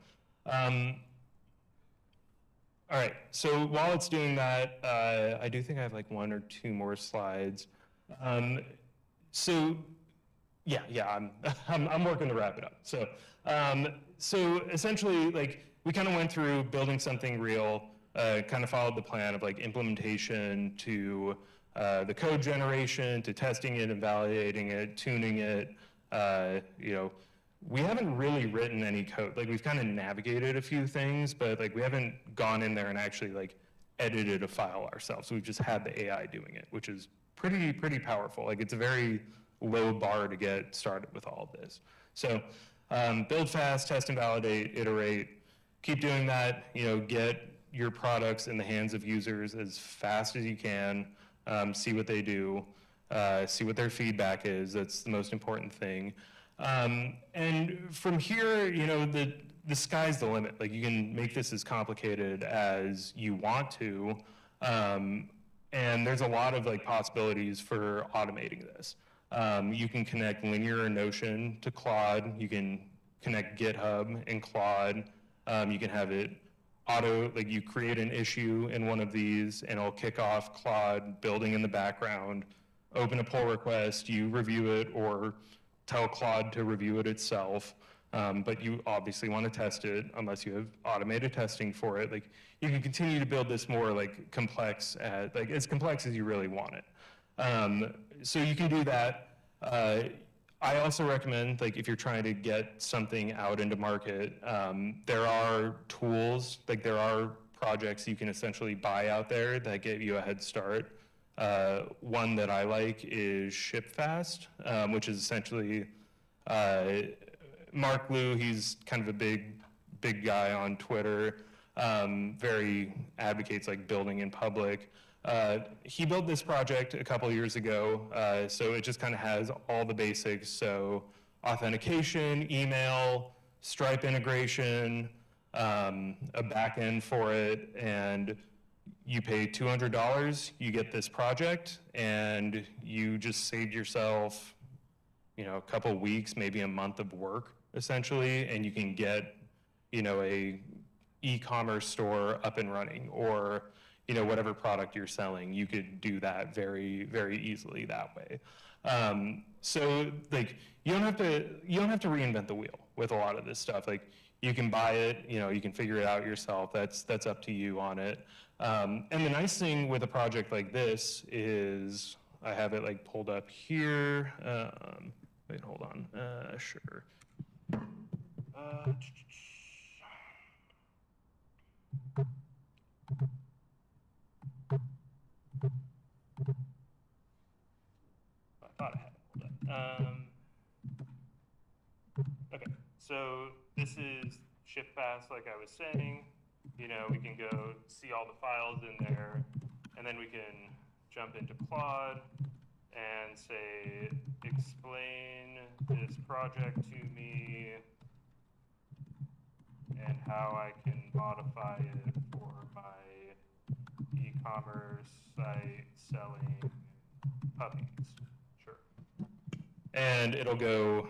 all right, so while it's doing that, I do think I have like one or two more slides. So yeah, I'm working to wrap it up. So, so essentially, like, we kind of went through building something real, kind of followed the plan of like implementation to the code generation, to testing it and validating it, tuning it. We haven't really written any code. Like, we've kind of navigated a few things, but like we haven't gone in there and actually like edited a file ourselves. We've just had the AI doing it, which is pretty powerful. Like, it's a very low bar to get started with all of this. So build fast, test and validate, iterate, keep doing that, get your products in the hands of users as fast as you can, see what they do, see what their feedback is. That's the most important thing. And from here, the sky's the limit. Like, you can make this as complicated as you want to, and there's a lot of like possibilities for automating this. You can connect Linear or Notion to Claude. You can connect GitHub and Claude. You can have it like you create an issue in one of these and it'll kick off Claude building in the background, open a pull request, you review it or tell Claude to review it itself. But you obviously want to test it unless you have automated testing for it. Like, you can continue to build this more like complex, like as complex as you really want it. So you can do that. I also recommend, like, if you're trying to get something out into market, there are tools, like there are projects you can essentially buy out there that give you a head start. One that I like is ShipFast, which is essentially Mark Liu. He's kind of a big guy on Twitter. Very advocates like building in public. He built this project a couple years ago, so it just kind of has all the basics. So authentication, email, Stripe integration, a backend for it, and you pay $200, you get this project, and you just saved yourself, a couple weeks, maybe a month of work, essentially, and you can get, a e-commerce store up and running, or, whatever product you're selling, you could do that very, very easily that way. So like you don't have to reinvent the wheel with a lot of this stuff. Like you can buy it, you can figure it out yourself. That's up to you on it. And the nice thing with a project like this is I have it like pulled up here. Wait, hold on. Sure. I thought I had it pulled up. Okay, so this is shift pass, like I was saying. We can go see all the files in there, and then we can jump into Claude and say, explain this project to me and how I can modify it for my e-commerce site selling puppies. Sure. And it'll go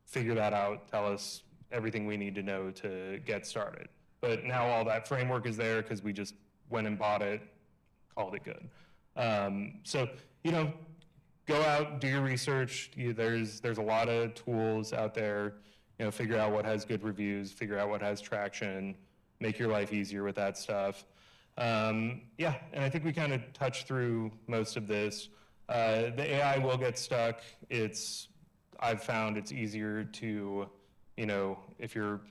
figure that out, tell us everything we need to know to get started. But now all that framework is there because we just went and bought it, called it good. So, go out, do your research. There's a lot of tools out there. Figure out what has good reviews, figure out what has traction, make your life easier with that stuff. Yeah, and I think we kind of touched through most of this. The AI will get stuck. I've found it's easier to, if you're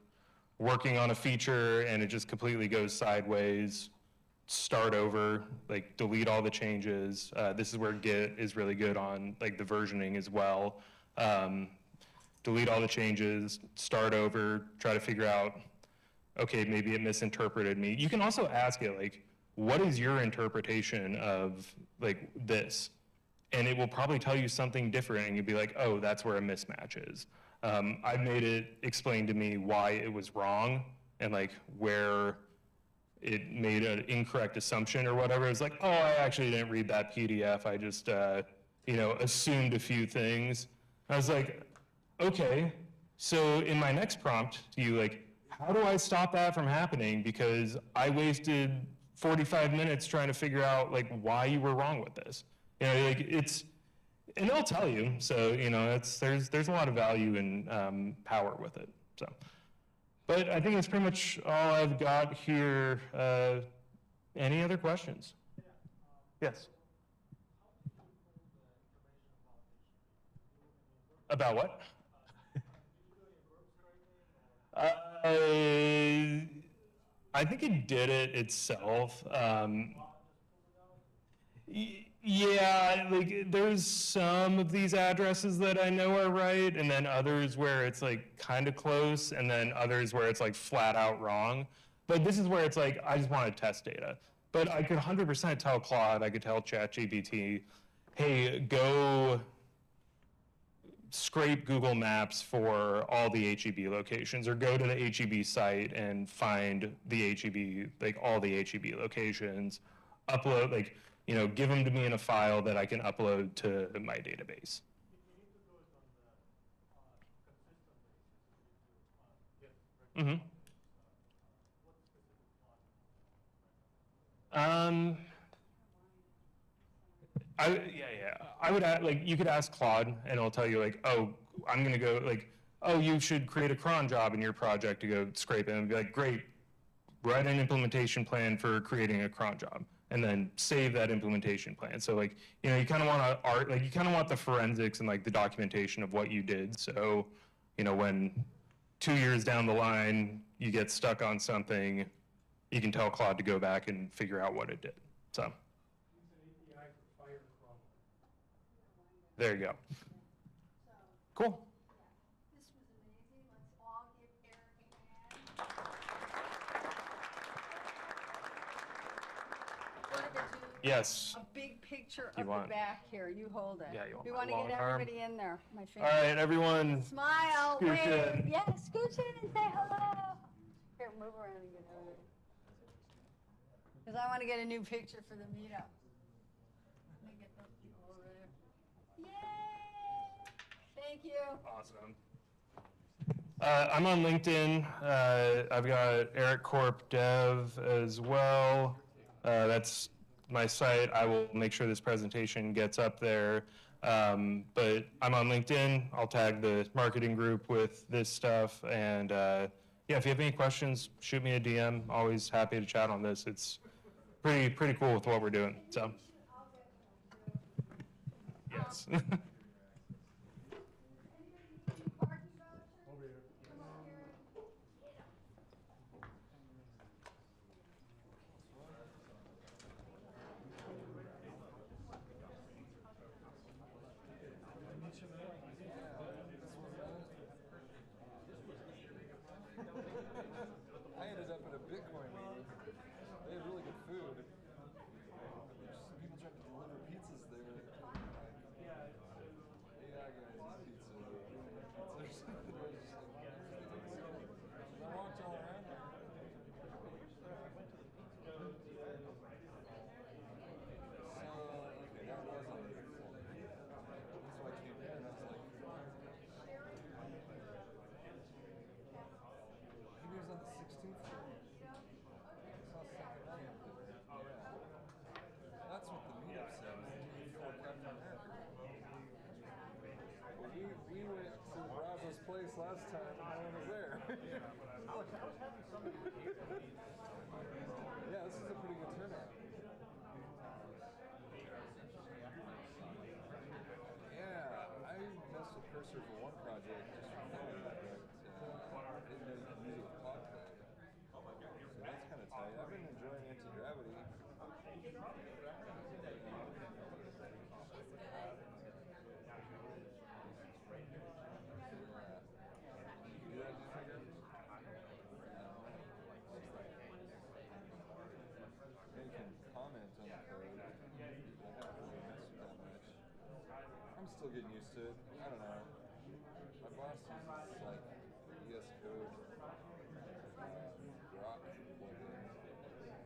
working on a feature and it just completely goes sideways, start over, like delete all the changes. This is where Git is really good on like the versioning as well. Delete all the changes, start over, try to figure out, okay, maybe it misinterpreted me. You can also ask it like, what is your interpretation of like this? And it will probably tell you something different and you'll be like, oh, that's where a mismatch is. I've made it explain to me why it was wrong and like where it made an incorrect assumption or whatever. It's like, oh, I actually didn't read that PDF. I just, assumed a few things. I was like, okay, so in my next prompt to you, like, how do I stop that from happening? Because I wasted 45 minutes trying to figure out like why you were wrong with this. And they'll tell you. So there's a lot of value and power with it. So, but I think that's pretty much all I've got here. Any other questions? Yes. About what? I think it did it itself. Yeah, like there's some of these addresses that I know are right, and then others where it's like kind of close, and then others where it's like flat out wrong. But this is where it's like, I just want to test data. But I could 100% tell Claude, I could tell ChatGPT, hey, go scrape Google Maps for all the HEB locations, or go to the HEB site and find the HEB, like all the HEB locations, upload, like, give them to me in a file that I can upload to my database. Mm-hmm. I would you could ask Claude and it'll tell you like, oh, I'm gonna go like, oh, you should create a cron job in your project to go scrape it, and be like, great, write an implementation plan for creating a cron job, and then save that implementation plan. So like, you kind of want you kind of want the forensics and like the documentation of what you did. So, when 2 years down the line you get stuck on something, you can tell Claude to go back and figure out what it did. So. There you go. Cool. This was amazing. Let's all give Eric a hand. Wanted to do Yes. a big picture You of want- the back here. You hold it. Yeah, you want We my want to long get arm? everybody in there. My All finger. right, everyone. Smile. Scooch Wave. in. Yeah, scooch in and say hello. Here, move around and get over. Because I want to get a new picture for the meetup. Let me get those people over there. Yay! Thank you. Awesome. I'm on LinkedIn. I've got EricDev as well. That's my site. I will make sure this presentation gets up there. But I'm on LinkedIn. I'll tag the marketing group with this stuff. And yeah, if you have any questions, shoot me a DM. Always happy to chat on this. It's pretty cool with what we're doing. So yes. I ended up at a Bitcoin meeting. They had really good food. Just people trying to deliver pizzas there. Like, yeah, guys, eat pizza. Or something. I walked all around there. So, okay, that wasn't it. That's why I came here and I was like, he was on the 16th floor. I saw something wrong up there. Yeah. That's what the meetup said. It was before Captain America. Well, we went to Bravo's place last time and no one was there. Yeah, this is a pretty good turnout. Yeah, I messed with Cursor for one project just for fun, but didn't know you could use it with Claude Code. So that's kind of tight. I've been enjoying anti-gravity. You do that anti-gravity? You can comment on the code. I haven't really messed with that much. I'm still getting used to it. I don't know. My boss uses like ES Code rock plugin.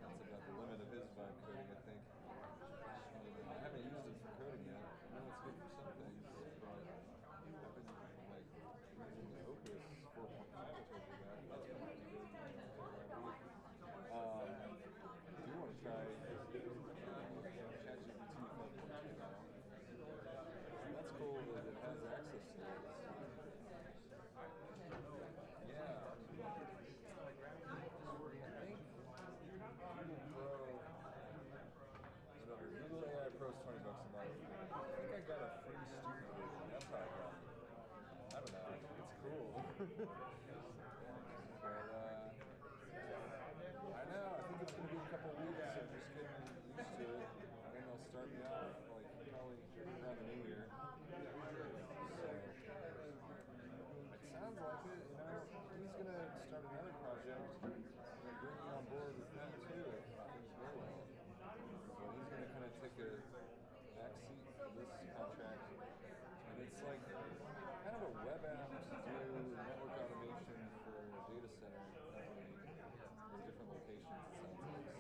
That's about the limit of his vibe coding, I think. I haven't used it for coding yet. I know it's good for some things, but I've been like using the Opus 4.5 I told you about. That's been pretty good. I do want to try ChatGPT 5.2 now. That's cool that it has access to it. Yeah. I think Google Pro, whatever, Google AI Pro is $20 a month. I think I got a free student version. That's how I got it. I don't know. It's cool. But, I know. I think it's going to be a couple weeks of just getting used to it. And then they'll start me off, like, probably around the new year. So, it sounds like it, you know. He's going to start another project and bring me on board with that, too, if things go well. So he's going to kind of take a backseat for this contract. And it's like kind of a web app to do network automation for a data center company in different locations, it sounds like.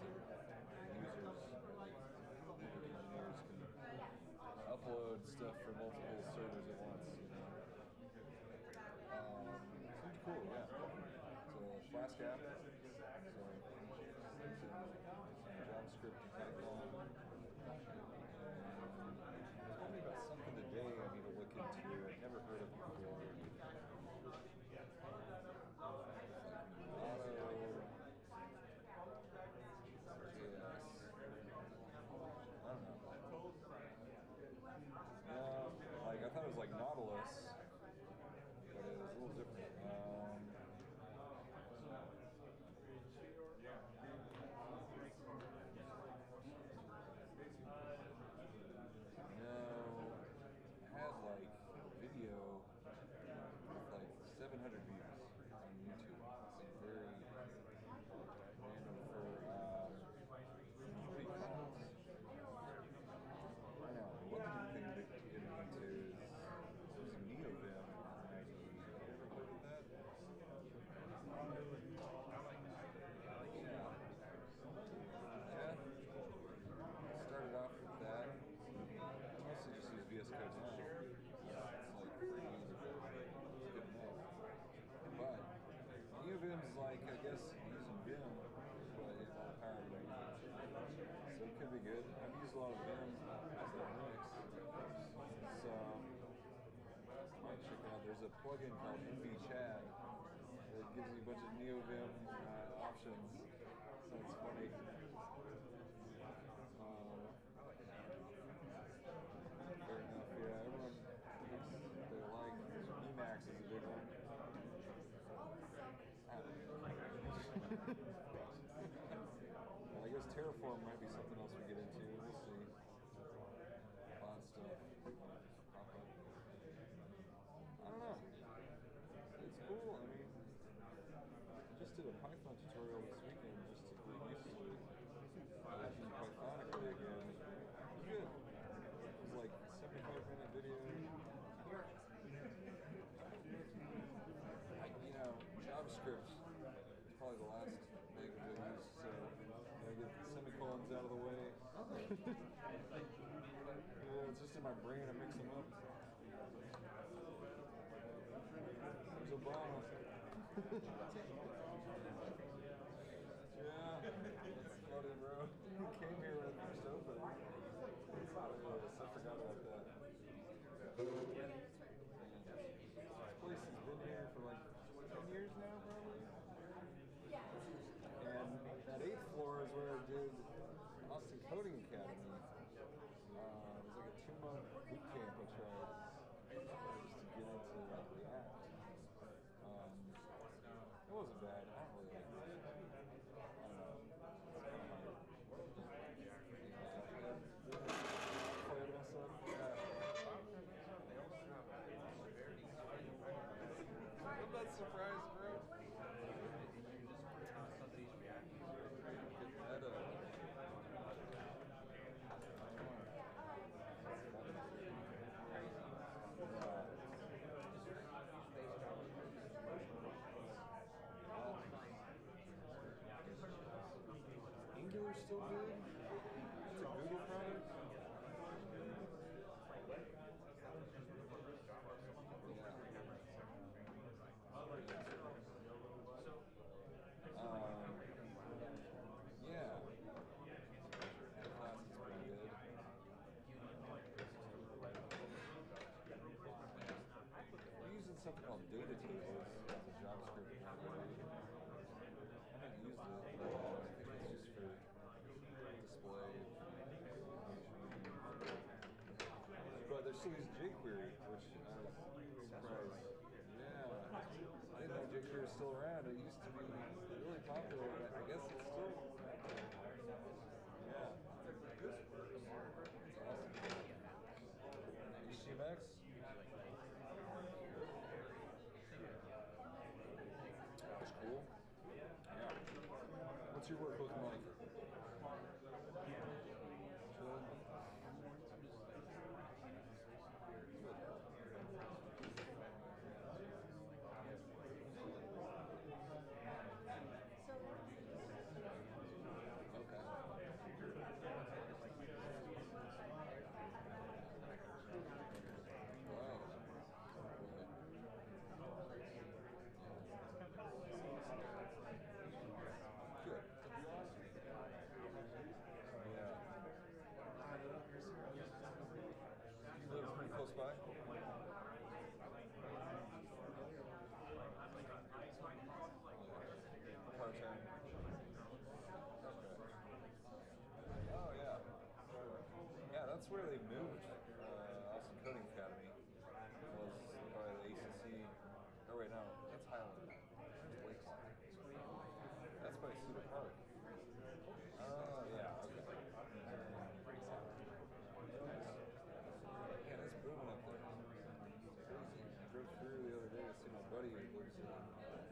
So users, network engineers can upload stuff for multiple servers at once, you know. Seems cool, yeah. So Flask app, so JavaScript and Python. Told me about something today I need to look into. I've never heard of before. I don't know. No, like I thought it was like Nautilus, but it was a little different. No, I had like video with like 700 views on YouTube. Some very random for pretty calls. I know. One thing to get into is using NeoVim as an IDE. Have you ever played with that? Yeah. Started off with that. I mostly just use VS Code now. It's like pretty easy. It's good enough. But NeoVim's like, I guess, using Vim, but in all the power of the So it could be good. I've used a lot of Vim as a Linux. So a plugin called Albee that gives you a bunch of NeoVim options. So it's funny. Fair enough, yeah. Everyone thinks they like Emacs is a big one. I don't know. Well, I guess Terraform might be something else we get into. We'll see. Fun stuff. Pop up. I don't know. It's cool. I mean, I just did a Python tutorial this weekend just to get used to it. Working Pythonically again. It was good. It was like a 75-minute video. JavaScript is probably the last language I use, so I get the semicolons out of the way. Yeah, it's just in my brain, I mix them up. There's Obama. Yeah, that's funny, bro. He came here when it first opened. It's hilarious. I forgot about that. Yeah. This place has been here for like 10 years now, probably. And that 8th floor is where I did Austin Coding Academy. It was like a 2-month boot camp I tried just to get into React. It wasn't bad. I don't really like it. I don't know. It's kind of hard. Played myself. I'm not surprised, bro. Angular's still good. It's a Google product. Yeah. The class is pretty good. We're using something called data tables as a JavaScript library. I haven't used it, but I think it's just for display. But they're still using jQuery, which I was surprised. Yeah, I didn't know jQuery was still around. It used to be really popular. I guess it's still active. Yeah. That's awesome. HTMX? That's cool. Yeah. What's your work looking like? Chill? Okay. Wow. Good. Yeah. You live pretty close by? Part-time. Okay. Oh, yeah. Yeah, that's where they moved Austin Coding Academy. Was by the ACC. Oh, wait, no. That's Highland. There's Lakeland. That's by Cedar Park. Oh, yeah. Okay. Yeah, it's booming up there. It's crazy. I drove through the other day to see my buddy who lives in Johnstown.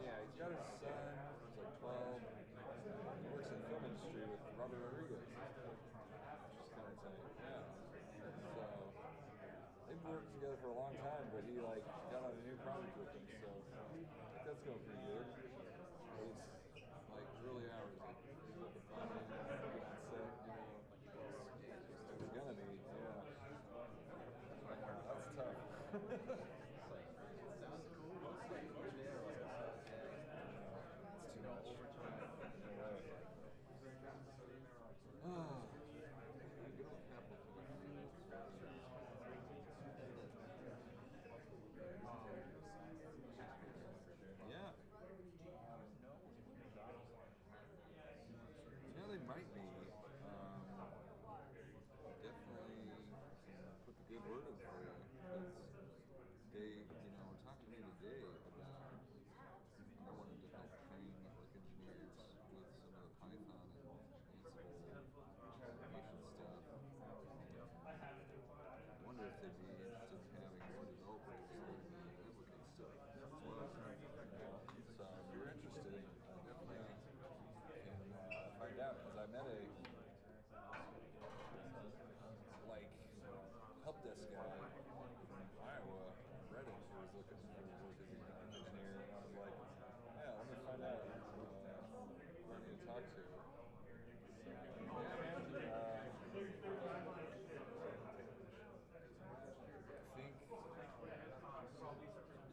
Yeah, he's got his son, who's like 12. He works in the film industry with Robert Rodriguez, which is kind of tight. Yeah. So they've worked together for a long time, but he like got on a new project with him, so I think that's going pretty good. But it's like early hours, like he's up at 5 a.m. on set, you know. It's gonna be, yeah. Sounds cool. It's like much more like it's too much. No way. Good old capital yeah. Yeah, they might be. Definitely put the good word in for you. Because they, were talking to me today about I wanted to help train network engineers with some of the Python and Ansible automation stuff. I wonder if they'd be interested in having more developers learn the networking stuff as well. So if you're interested, definitely can find out. Because I met a help desk guy from Iowa on Reddit who was looking for work as a network engineer, and I was like, yeah, let me find out who I need to talk to. So, yeah, man. I think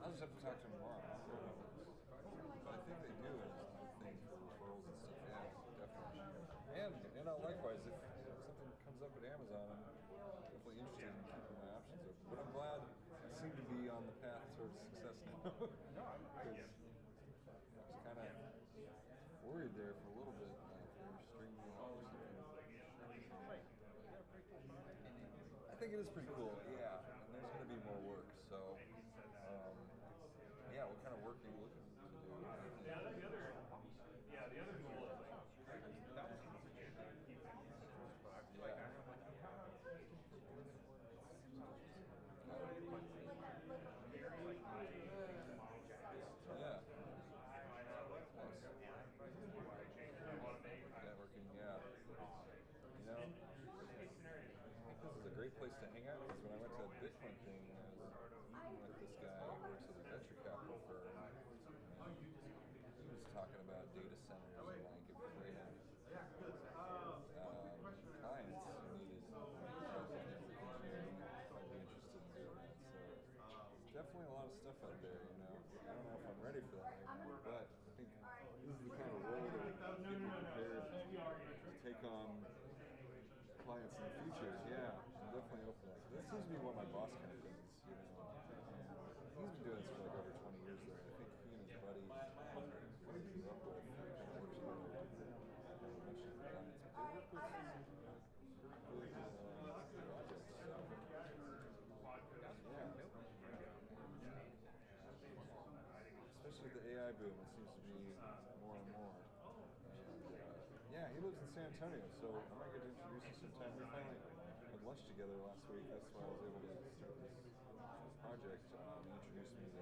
I'll just have to talk to him tomorrow. But I think they do as a thing for referrals and stuff. Yeah, definitely. And likewise, if something comes up at Amazon, I'm definitely interested in keeping my options open. But I'm glad I seem to be on the path towards success now. Because I was kind of worried there for a little bit if they were stringing me along or something. I think it is pretty cool, yeah. And there's going to be more work, so yeah. What kind of work are you looking to do? Yeah. Nice. Networking, yeah. I think this is a great place to hang out because when I went to the Bitcoin thing, I was with this guy who works at a venture capital firm. And he was talking about data centers and like if they had clients who needed network engineering, I'd be interested in doing that. So definitely a lot of stuff out there, I don't know if I'm ready for that right now, but I think this is the kind of role that would get me prepared to take on clients in the future. Yeah, I'm definitely open to that. This seems to be what my boss kind of thinks, And he's been doing this for like over 20 years there. I think he and his buddy who he grew up with kind of work together on a bunch of clients. But they work with really good projects. So, yeah. Especially with the AI boom, it seems to be more and more. And, yeah, he lives in San Antonio, so I might get to introduce you sometime. We finally had lunch together last week. That's why I was able to start this project. He introduced me to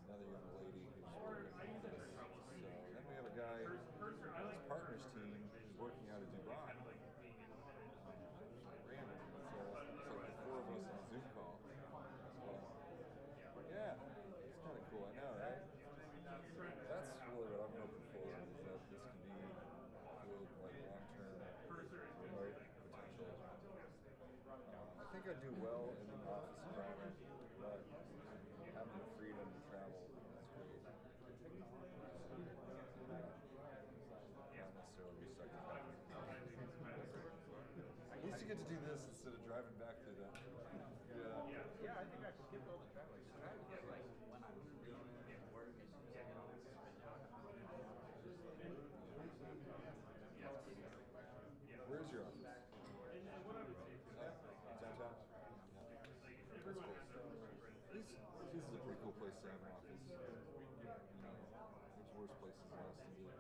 another young lady who's working with us. So then we have a guy on his partner's team who's working out of Dubai. Random. It's like the four of us on a Zoom call. Yeah, it's kind of cool. I know, right? That's really what I'm hoping for, is that this can be good, like long-term remote potential. I think I do well in the office environment, but having the freedom to travel is great. Not necessarily be stuck in traffic. At least you get to do this instead of driving back to that. Yeah, I think I skipped all the traveling. So I would get like when I'm leaving at work and Where's your office? Downtown? That's cool. This is a pretty cool place to have an office. There's worse places than us to work.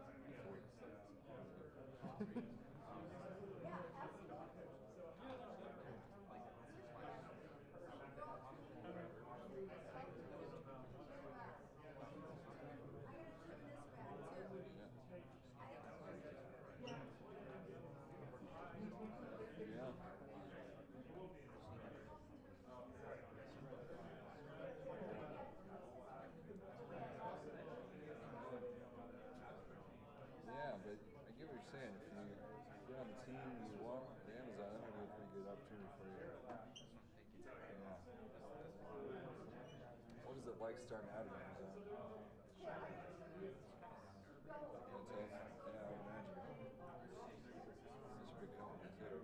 Yeah. it like starting out at Amazon? Can't tell. Yeah, I would imagine. Such a big company too.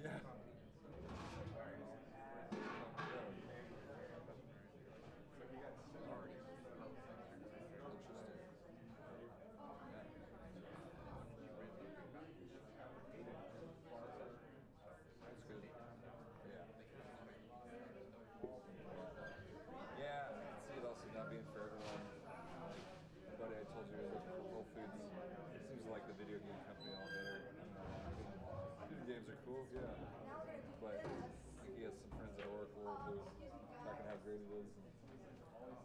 Yeah. That's good. Yeah. Yeah, I can see it also not being for everyone. My buddy, I told you, he was looking for Whole Foods. Seems like the video game company all better. I don't know why. Video games are cool, yeah. But I think he has some friends at Oracle who are talking how great it is.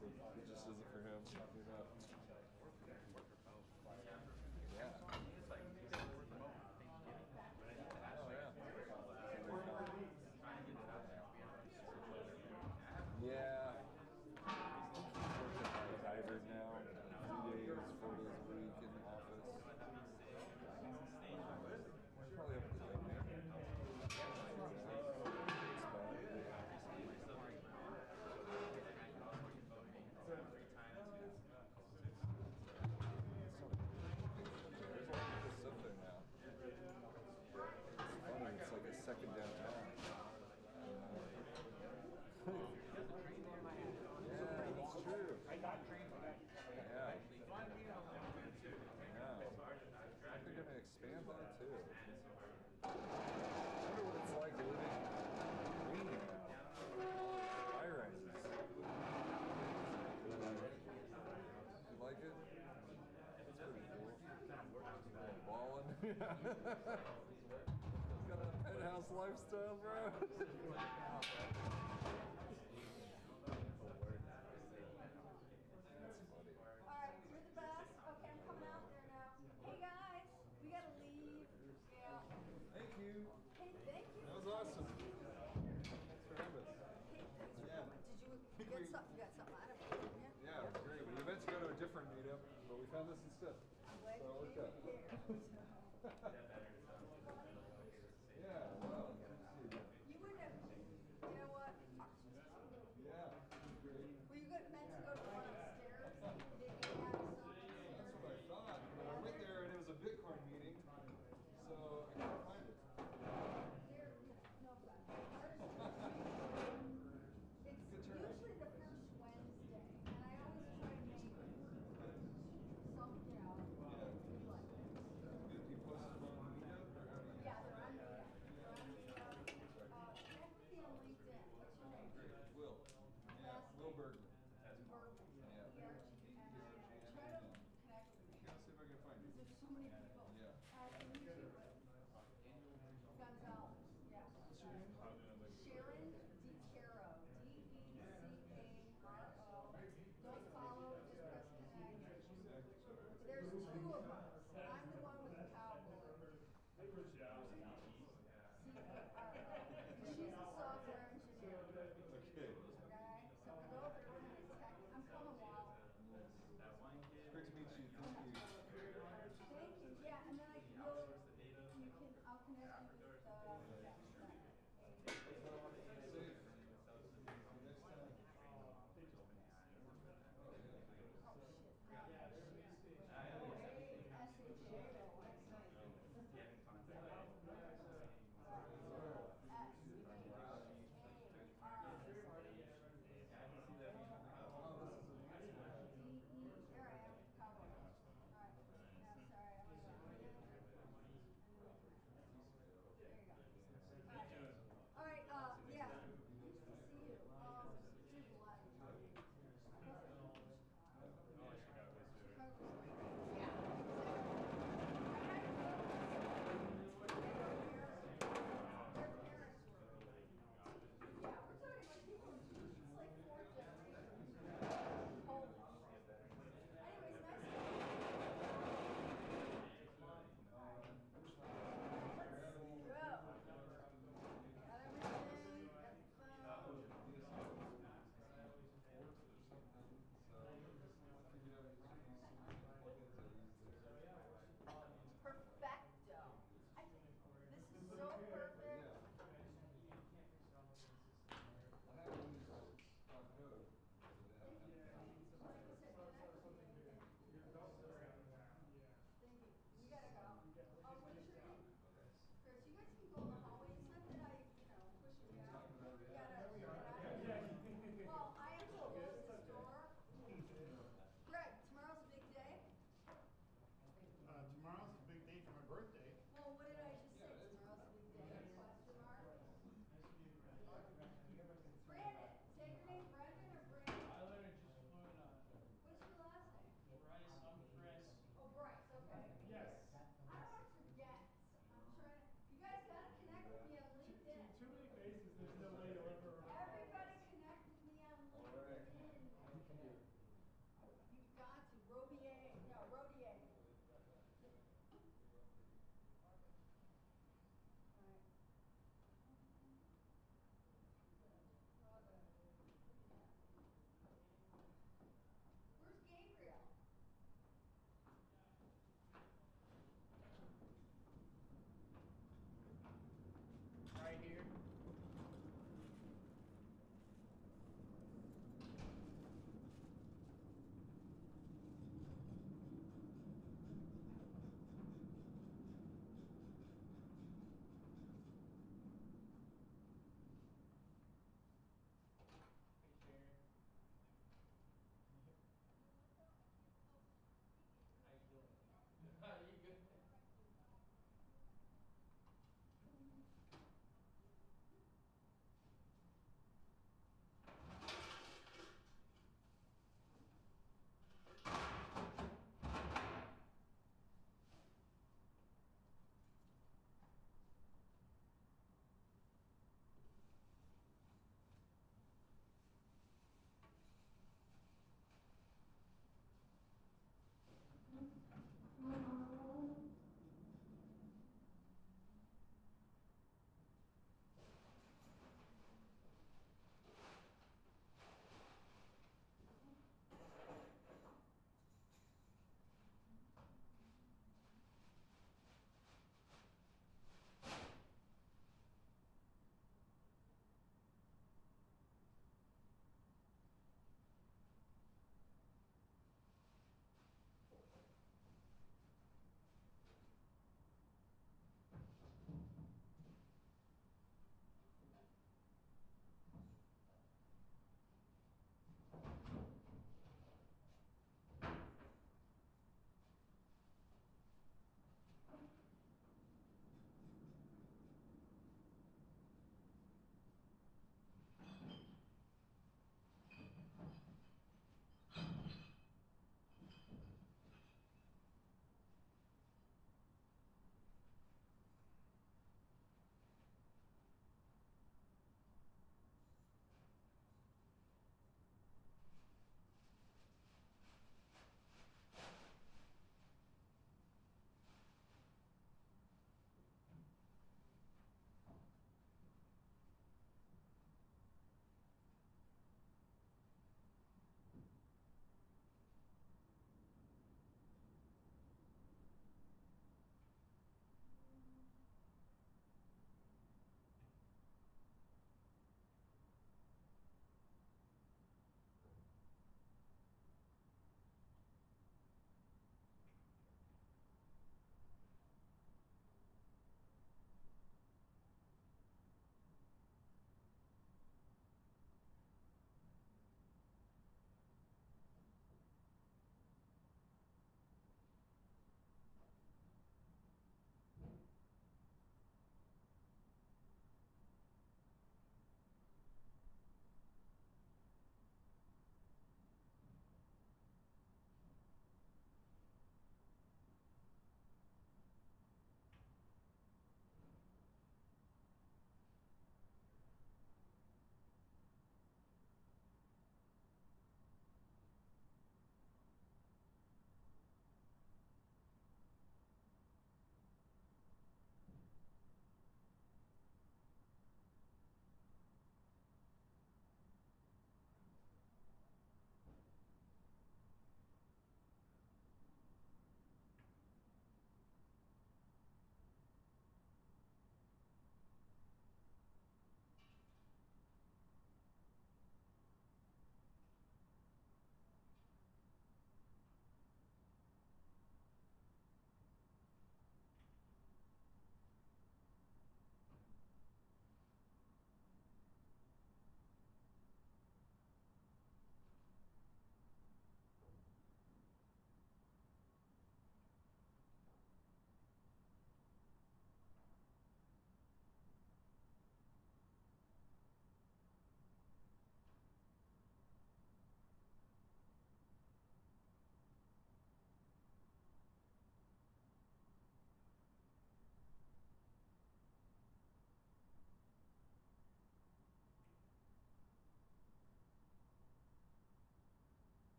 And it just isn't for him, you know. Yeah. Oh, yeah. Yeah. He's hybrid now. 3 days, 4 days a week in the office. Probably up to the government. There's a lot of stuff there now. It's funny, it's like a second downtown. Yeah, that's true. Yeah. They're going to expand that too. I wonder what it's like living green now. High rises. You like it? It's pretty cool. Ballin'. Got a penthouse lifestyle, bro. That's funny. Alright, you're the best. Okay, I'm coming out there now. Hey guys, we gotta leave. Yeah. Thank you. Hey, thank you. That was awesome. Thanks for having us. Hey, thanks for Yeah. coming. Did you get something? You got something out of it, didn't you? Yeah, it was great. We meant to go to a different meetup, but we found this instead. I'm glad So it you worked came out. here.